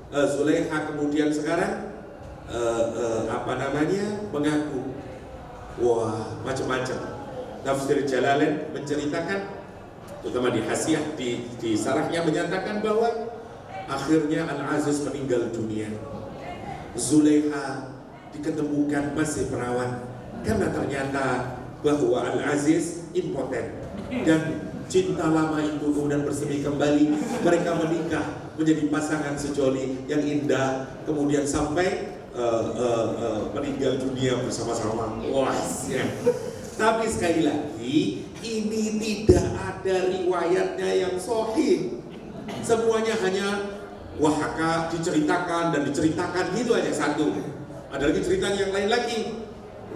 Zulaiha kemudian sekarang mengaku. Wah, macam-macam. Tafsir Jalalain menceritakan, terutama di Hasyiah, di sarahnya menyatakan bahwa akhirnya Al-Aziz meninggal dunia. Zulaiha diketemukan masih perawan karena ternyata bahwa Al-Aziz impoten. Dan cinta lama itu kemudian bersemi kembali. Mereka menikah menjadi pasangan sejoli yang indah. Kemudian sampai meninggal dunia bersama-sama. Wah, ya. Tapi sekali lagi, ini tidak ada riwayatnya yang sahih. Semuanya hanya wahaka, diceritakan gitu aja satu. Ada lagi ceritanya yang lain lagi,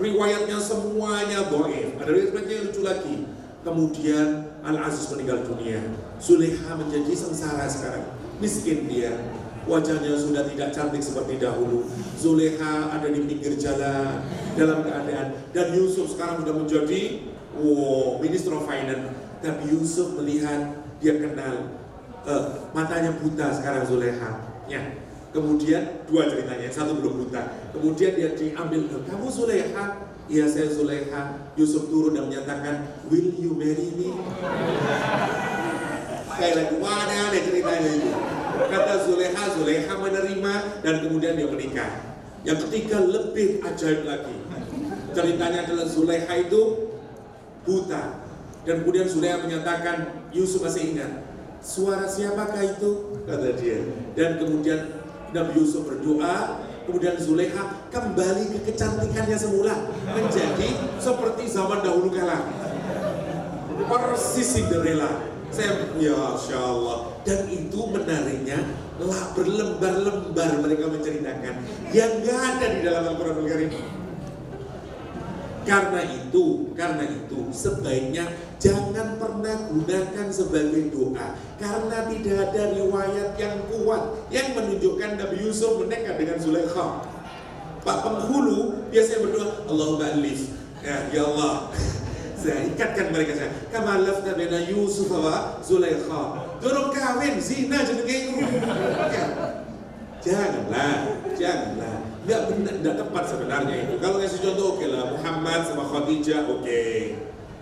riwayatnya semuanya dhaif. Ada riwayatnya yang lucu lagi. Kemudian Al-Aziz meninggal dunia, Zulaiha menjadi sengsara sekarang, miskin dia, wajahnya sudah tidak cantik seperti dahulu. Zulaiha ada di pinggir jalan dalam keadaan, dan Yusuf sekarang sudah menjadi Minister of Finance. Tapi Yusuf melihat, dia kenal. Matanya buta sekarang Zulaiha, ya. Kemudian 2 ceritanya, yang satu belum buta. Kemudian dia diambil, kamu Zulaiha? Iya saya Zulaiha. Yusuf turun dan menyatakan, will you marry me? Kayak lagi, mana ceritanya itu. Kata Zulaiha menerima, dan kemudian dia menikah. Yang ketiga lebih ajaib lagi. Ceritanya adalah Zulaiha itu buta, dan kemudian Zulaiha menyatakan, Yusuf masih ingat, suara siapakah itu? Kata dia. Dan kemudian Nabi Yusuf berdoa, Kemudian Zulekha kembali ke kecantikannya semula, menjadi seperti zaman dahulu kala, persis Cinderella. Saya, ya Masya Allah. Dan itu menariknya, lah berlembar-lembar mereka menceritakan yang gak ada di dalam Al-Quranul Karim. Karena itu sebaiknya jangan pernah gunakan sebagai doa, karena tidak ada riwayat yang kuat yang menunjukkan Nabi Yusuf menikah dengan Zulekha. Pak penghulu biasanya berdoa, Allahumma alif, ya Allah, saya ikatkan mereka saya. Kama lafna baina Yusuf wa Zulekha. Dorong kawin zina jenenge itu. Janganlah. Nggak benar, nggak tepat sebenarnya itu. Kalau ngasih contoh oke lah, Muhammad sama Khadijah oke.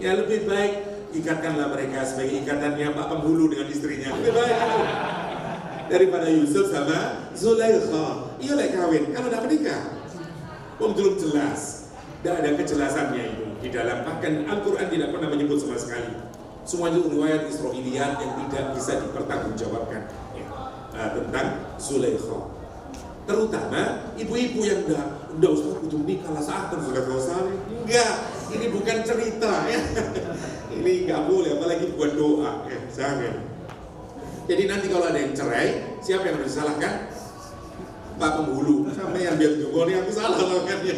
Ya lebih baik ikatkanlah mereka sebagai ikatannya Pak penghulu dengan istrinya. Lebih baik itu daripada Yusuf sama Zulekha. Iya lah kawin, kalau udah menikah. Belum jelas. Tidak ada kejelasannya itu di dalam, bahkan Al-Quran tidak pernah menyebut sama sekali. Semua itu riwayat Israiliyat yang tidak bisa dipertanggungjawabkan ya, tentang Zulekha. Terutama ibu-ibu yang udah Ustaz kudu nikah lah saat Zulekha. Enggak, ini bukan cerita ya. Ini nggak boleh, apalagi buat doa ya, jangan. Jadi nanti kalau ada yang cerai, siapa yang harus disalahkan? Pak penghulu, sampai yang biar jongkol aku salah kan ya.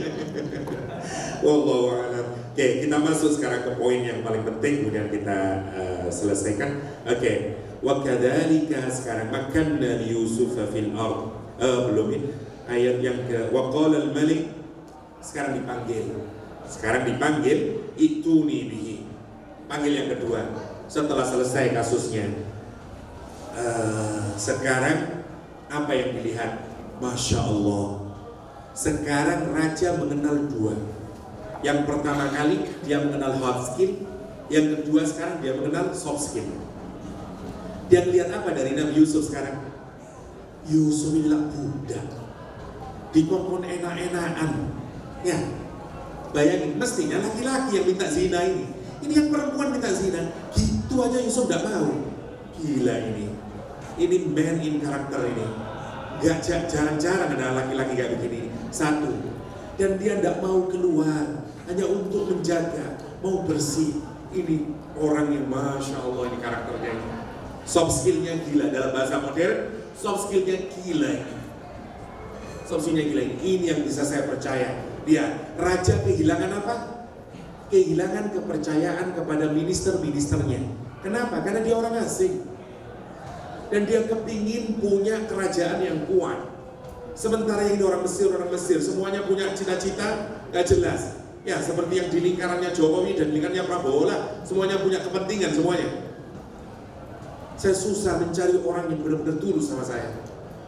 Wallahu a'lam. Oke, kita masuk sekarang ke poin yang paling penting, kemudian kita selesaikan. Oke, wa kadzalika sekarang makanna li Yusuf fil ard. Belum ini ayat yang ke wa qala al malik, sekarang dipanggil ituni bihi. Panggil yang kedua setelah selesai kasusnya. Sekarang apa yang dilihat? Masya Allah. Sekarang raja mengenal dua. Yang pertama kali dia mengenal hard skill, yang kedua sekarang dia mengenal soft skill. Dia lihat apa dari Nabi Yusuf sekarang? Yusuf inilah budak, dikongkon enak-enakan. Ya, bayangin, mestinya laki-laki yang minta zina ini yang perempuan minta zina, gitu aja Yusuf tidak mau. Gila ini man in karakter ini. Gak jarang-jarang ada laki-laki kayak begini. Satu, dan dia tidak mau keluar hanya untuk menjaga, mau bersih. Ini orang yang Masya Allah ini karakternya ini. Soft skillnya gila, dalam bahasa modern soft skillnya gila ini. Soft skillnya gila ini. Ini yang bisa saya percaya. Dia raja kehilangan apa? Kehilangan kepercayaan kepada minister-ministernya. Kenapa? Karena dia orang asing. Dan dia kepingin punya kerajaan yang kuat. Sementara ini orang Mesir semuanya punya cita-cita gak jelas. Ya seperti yang di lingkarannya Jokowi dan lingkarannya Prabowo lah, semuanya punya kepentingan semuanya. Saya susah mencari orang yang benar-benar tulus sama saya.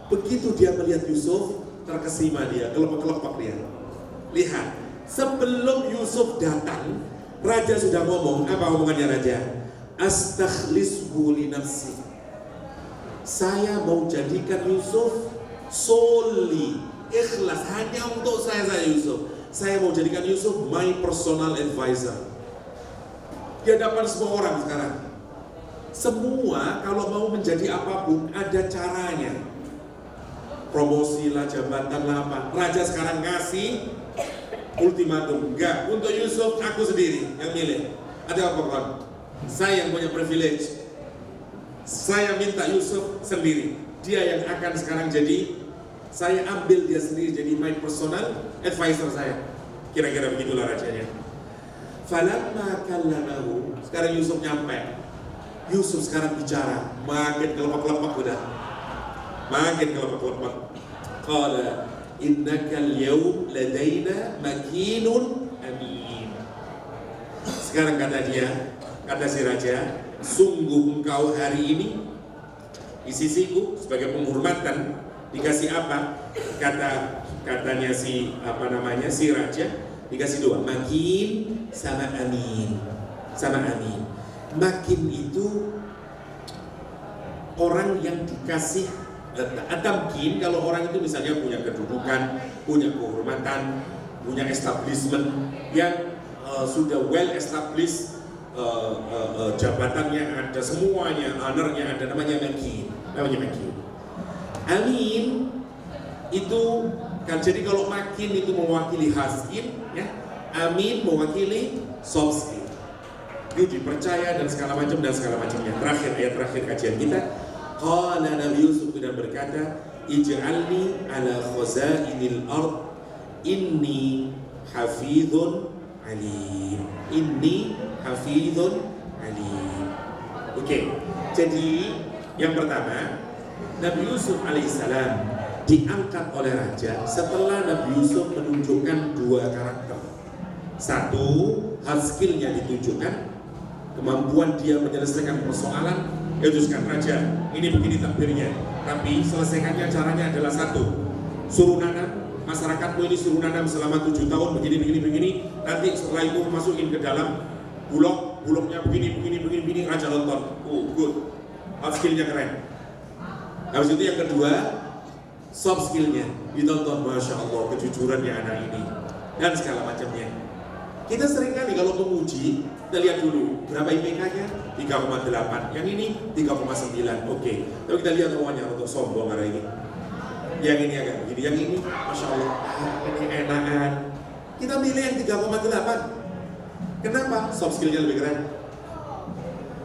Begitu dia melihat Yusuf, terkesima dia, kelopak-kelopak dia. Lihat, sebelum Yusuf datang, raja sudah ngomong. Apa omongannya raja? Astakhlishu li nafsi. Saya mau jadikan Yusuf solely, ikhlas, hanya untuk saya Yusuf. Saya mau jadikan Yusuf my personal advisor. Di hadapan semua orang sekarang. Semua kalau mau menjadi apapun ada caranya. Promosi lah, jabatan lah apa. Raja sekarang ngasih ultimatum. Enggak, untuk Yusuf aku sendiri yang milih. Ada apa kan? Saya yang punya privilege. Saya minta Yusuf sendiri. Dia yang akan sekarang jadi, saya ambil dia sendiri jadi my personal advisor saya. Kira-kira begitulah rajanya. Falamma kallamahu, sekarang Yusuf nyampe. Yusuf sekarang bicara, makin kelepak-kelepak udah. Makin kelepak-kelepak. Qala innaka al-yawm ladaina makinun amin. Sekarang kata dia, kata si raja, sungguh engkau hari ini di sisiku sebagai penghormatan. Dikasih apa? Katanya si si raja dikasih dua, makin sama amin. Makin itu orang yang dikasih tamkin. Kalau orang itu misalnya punya kedudukan, punya kehormatan, punya establishment yang sudah well established, jabatannya ada, semuanya, honornya ada, namanya makin. Amin itu Kan jadi kalau makin itu mewakili hard skill, ya, amin mewakili soft skill. Itu dipercaya dan segala macamnya. Terakhir, ayat terakhir kajian kita, qala Nabi Yusuf dan berkata, ij'alni ala khazainil ard inni hafizun alim. Inni hafizun alim. Oke, jadi yang pertama, Nabi Yusuf alaihissalam diangkat oleh raja setelah Nabi Yusuf menunjukkan dua karakter. Satu, hard skill-nya ditunjukkan, kemampuan dia menyelesaikan persoalan. Ya teruskan raja, ini begini takdirnya, tapi selesaikannya caranya adalah satu, suruh nanam, masyarakat ini suruh nanam selama 7 tahun begini, nanti setelah itu masukin ke dalam bulognya begini, raja nonton, oh good, hard skill-nya keren. Habis itu yang kedua, soft skill-nya ditonton, Masya Allah kejujurannya anak ini dan segala macamnya. Kita sering kali kalau menguji, kita lihat dulu berapa IPK-nya, 3,8, yang ini 3,9, oke. Tapi kita lihat semuanya untuk sombong hari ini. Yang ini agak begini, yang ini Masya Allah, ini enakan. Kita milih yang 3,8. Kenapa? Soft skill-nya lebih keren.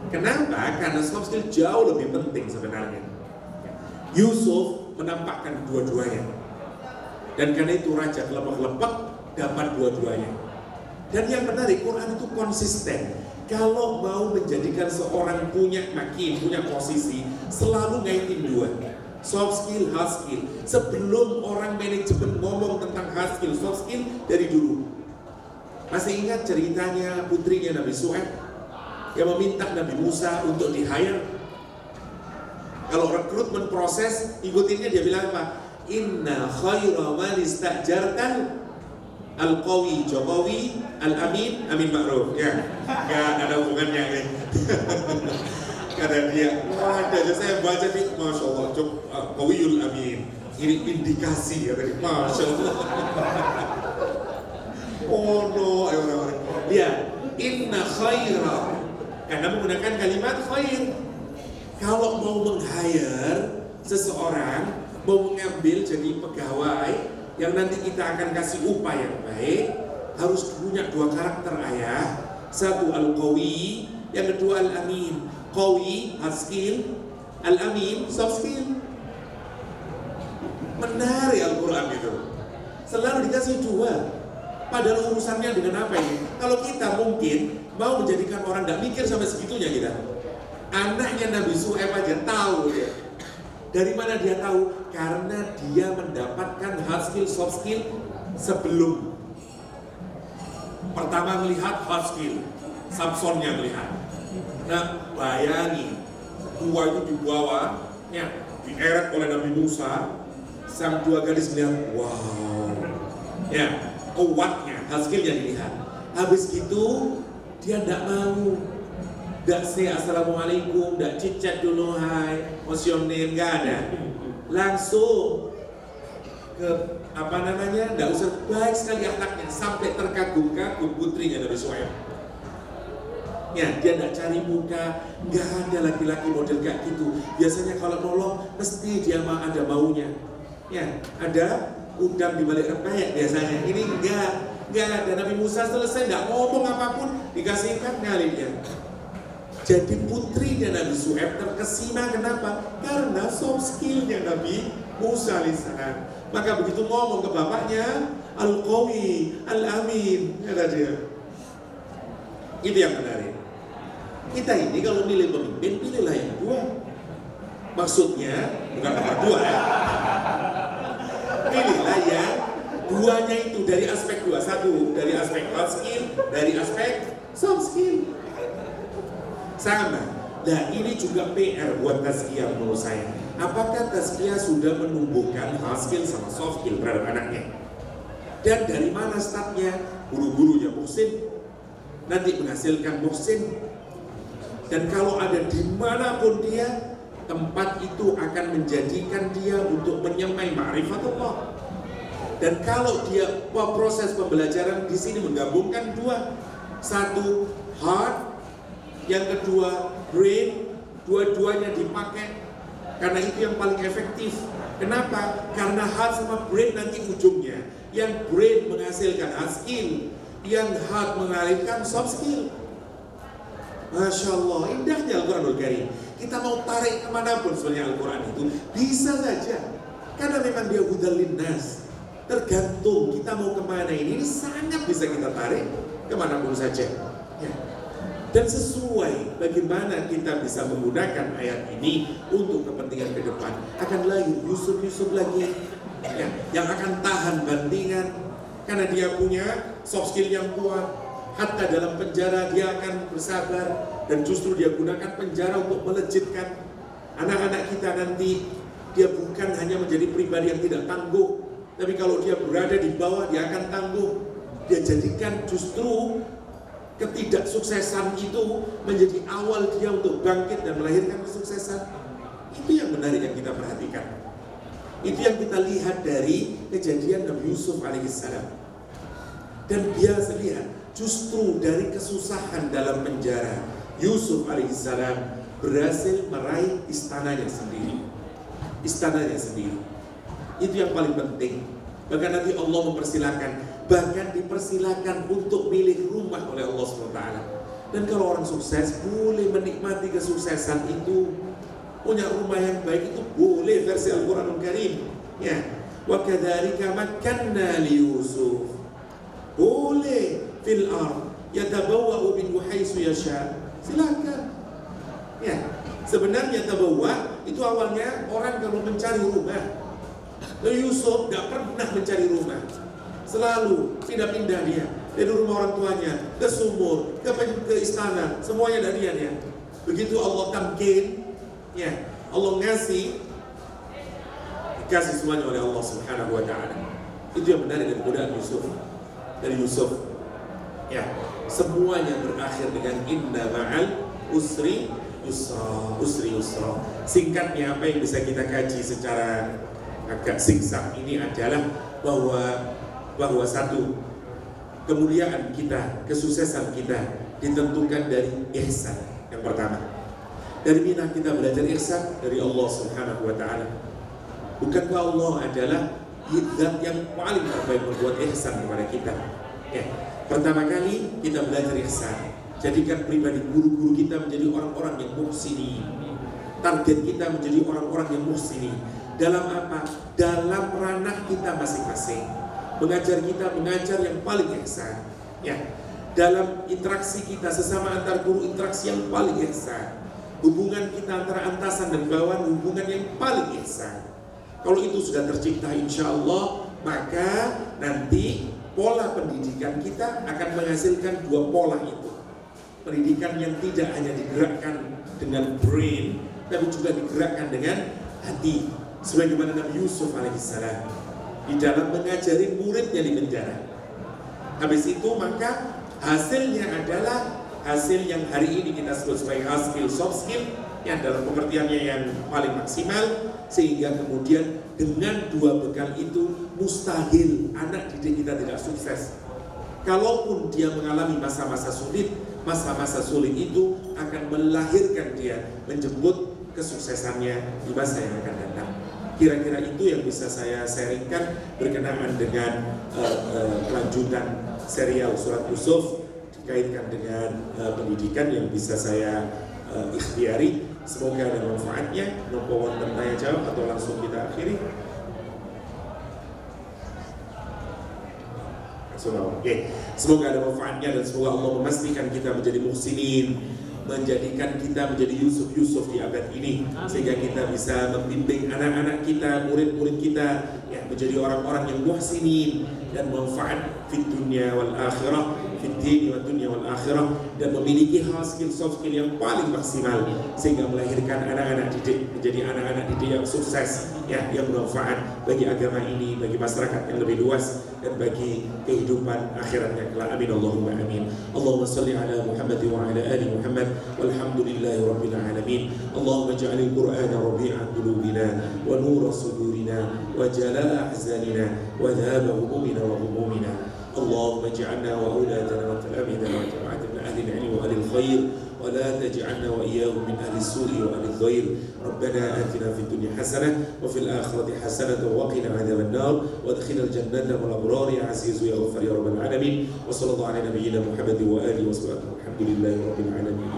Kenapa? Karena soft skill jauh lebih penting sebenarnya. Yusuf menampakkan dua-duanya, dan karena itu raja kelepek-kelepek dapat dua-duanya. Dan yang menarik, Quran itu konsisten. Kalau mau menjadikan seorang punya posisi, selalu ngaitin dua, soft skill, hard skill. Sebelum orang manajemen ngomong tentang hard skill, soft skill dari dulu. Masih ingat ceritanya putrinya Nabi Shu'aib yang meminta Nabi Musa untuk di-hire? Kalau rekrutmen proses, ikutinnya dia bilang apa? Inna khaira man istajartan al-qawi Jokowi, al-amin, amin ma'ruf. Ya, gak ada hubungannya ya. Kata dia, ada aja saya baca di, Masya Allah, Qawiyul amin. Ini indikasi ya tadi, Masya Allah. Oh no, ayo orang-orang. Lihat, inna khaira, karena menggunakan kalimat khair. Kalau mau meng-hire seseorang, mau mengambil jadi pegawai yang nanti kita akan kasih upah yang baik, harus punya dua karakter ayah. Satu al-qawi, yang kedua al-amin. Qawi, hard skill, al-amin, soft skill. Menarik Al-Quran itu, selalu dikasih dua. Padahal urusannya dengan apa ini? Kalau kita mungkin mau menjadikan orang gak mikir sampai segitunya kita. Anaknya Nabi Shu'aib aja tahu ya. Dari mana dia tahu? Karena dia mendapatkan hard skill, soft skill sebelum. Pertama melihat hard skill, Samsonnya melihat. Nah bayangin, dua itu dibawa, ya, dieret oleh Nabi Musa. Sang dua gadis melihat, wow, ya, kuatnya, hard skillnya dilihat. Habis itu dia tidak mau. Gak say assalamualaikum, gak cicat dulu, hai, mosioner, gak ada. Langsung ke gak usah, baik sekali akhlaknya, sampai terkagum-kagum putrinya Nabi Shu'aib. Ya, dia gak cari muka, gak ada laki-laki model kayak gitu. Biasanya kalau nolong, mesti dia ada maunya. Ya, ada udang di balik rempeyek biasanya. Ini enggak ada. Nabi Musa selesai gak ngomong apapun, dikasih ikan kali dia. Jadi putrinya Nabi Shu'aib terkesima, kenapa? Karena soft skillnya Nabi Musa alaihissalam. Maka begitu ngomong ke bapaknya, al-qawi, al-amin, kata dia. Itu yang menarik. Kita ini kalau milih pemimpin, pilihlah yang dua. Maksudnya bukan nomor dua ya. Pilihlah yang duanya itu dari aspek dua. Satu dari aspek hard skill, dari aspek soft skill. Sama. Nah ini juga PR buat tazkiyah menurut saya. Apakah tazkiyah sudah menumbuhkan hard skill sama soft skill terhadap anaknya? Dan dari mana startnya? Guru-gurunya muhsin, nanti menghasilkan muhsin. Dan kalau ada dimanapun dia, tempat itu akan menjadikan dia untuk menyemai ma'rifatullah. Dan kalau dia proses pembelajaran di sini menggabungkan dua, satu hard, yang kedua brain, dua-duanya dipakai, karena itu yang paling efektif. Kenapa? Karena heart sama brain nanti ujungnya. Yang brain menghasilkan hard skill, yang heart mengalihkan soft skill. Masya Allah, indahnya Al-Quranul Karim. Kita mau tarik kemanapun sebenarnya Al-Quran itu bisa saja, karena memang dia hudal linnas. Tergantung kita mau kemana ini sangat bisa kita tarik kemanapun saja ya. Dan sesuai bagaimana kita bisa menggunakan ayat ini untuk kepentingan ke depan. Akan lahir Yusuf lagi ya, yang akan tahan bandingan karena dia punya soft skill yang kuat. Hatta dalam penjara dia akan bersabar, dan justru dia gunakan penjara untuk melejitkan anak-anak kita nanti. Dia bukan hanya menjadi pribadi yang tidak tangguh, tapi kalau dia berada di bawah dia akan tangguh. Dia jadikan justru ketidaksuksesan itu menjadi awal dia untuk bangkit dan melahirkan kesuksesan. Itu yang menarik yang kita perhatikan. Itu yang kita lihat dari kejadian Nabi Yusuf alaihissalam. Dan biasa lihat, justru dari kesusahan dalam penjara, Yusuf alaihissalam berhasil meraih istananya sendiri. Istananya sendiri. Itu yang paling penting. Bahkan nanti Allah mempersilakan, bahkan dipersilakan untuk milih rumah oleh Allah SWT. Dan kalau orang sukses boleh menikmati kesuksesan itu, punya rumah yang baik itu boleh, versi Al-Quranul Karim ya. Wa kadzalika makkanna li Yusuf, boleh fil ard yatabawwa'u min haitsu yasha, silakan ya. Sebenarnya tabawwa itu awalnya orang kalau mencari rumah. Yusuf gak pernah mencari rumah, selalu pindah-pindah dia dari rumah orang tuanya ke sumur, ke istana, semuanya dari dia. Begitu Allah tamkin, ya Allah ngasih, dikasih semuanya oleh Allah Subhanahu Wa Taala. Itu yang menarik dari godaan Yusuf, dari Yusuf. Ya, semuanya berakhir dengan inna ma'al usri yusra, usri yusra. Singkatnya apa yang bisa kita kaji secara agak singkat ini adalah bahwa satu, kemuliaan kita, kesuksesan kita ditentukan dari ihsan. Yang pertama, dari mana kita belajar ihsan? Dari Allah Subhanahu Wa Taala. Bukankah Allah adalah zat yang paling terbaik membuat ihsan kepada kita? Ya, pertama kali kita belajar ihsan. Jadikan pribadi guru-guru kita menjadi orang-orang yang muhsinin. Target kita menjadi orang-orang yang muhsinin. Dalam apa? Dalam ranah kita masing-masing. Mengajar kita mengajar yang paling ihsan. Ya. Dalam interaksi kita sesama antar guru, interaksi yang paling ihsan. Hubungan kita antara antasan dan bawahan, hubungan yang paling ihsan. Kalau itu sudah tercipta, insya Allah, maka nanti pola pendidikan kita akan menghasilkan dua pola itu. Pendidikan yang tidak hanya digerakkan dengan brain, tapi juga digerakkan dengan hati. Sebagaimana Nabi Yusuf alaihissalam di dalam mengajari muridnya di penjara. Habis itu maka hasilnya adalah hasil yang hari ini kita sebut sebagai hard skill, soft skill, yang dalam pengertiannya yang paling maksimal. Sehingga kemudian dengan dua bekal itu mustahil anak didik kita tidak sukses. Kalaupun dia mengalami masa-masa sulit, masa-masa sulit itu akan melahirkan dia, menjemput kesuksesannya di masa yang akan datang. Kira-kira itu yang bisa saya sharingkan berkenaan dengan kelanjutan serial Surat Yusuf dikaitkan dengan pendidikan yang bisa saya ikhtiari. Semoga ada manfaatnya. Nopo wonten tanya jawab atau langsung kita akhiri? Oke. Semoga ada manfaatnya dan semoga Allah memastikan kita menjadi muhsinin, menjadikan kita menjadi Yusuf di abad ini, sehingga kita bisa membimbing anak-anak kita, murid-murid kita ya, menjadi orang-orang yang muhsinin dan manfaat di dunia wal akhirah, di din wa dunia wal akhirah, dan memiliki hard skill, soft skill yang paling maksimal sehingga melahirkan anak-anak didik menjadi anak-anak didik yang sukses ya, yang bermanfaat bagi agama ini, bagi masyarakat yang lebih luas dan bagi kehidupan akhiratnya kelak. Amin Allahumma amin. Allahumma salli ala Muhammad wa ala ali Muhammad walhamdulillahi rabbil alamin. Allahumma ja'alil Qur'ana rabi'a qulubina wa nura sudurina wa jalaa ahzanina wa dhahaba humumina wa humumina. اللهم اجعلنا وأولادنا وتلاميذنا وجماعة من أهل العلم وأهل الخير ولا تجعلنا وإياهم من أهل السوء وأهل الضير. ربنا آتنا في الدنيا حسنة وفي الآخرة حسنة وقنا عذاب النار وادخلنا الجنة مع الأبرار يا عزيز يا غفار يا رب العالمين. وصلى الله على نبينا Muhammad wa alihi wasallam. Alhamdulillahirabbil alamin.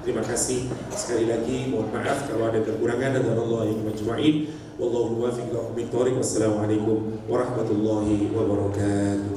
Terima kasih sekali lagi, mohon maaf kalau ada kekurangan, dan Allah yang majma'in. Wallahu muwaffiq ila aqwamit thoriq. Wassalamualaikum warahmatullahi wabarakatuh.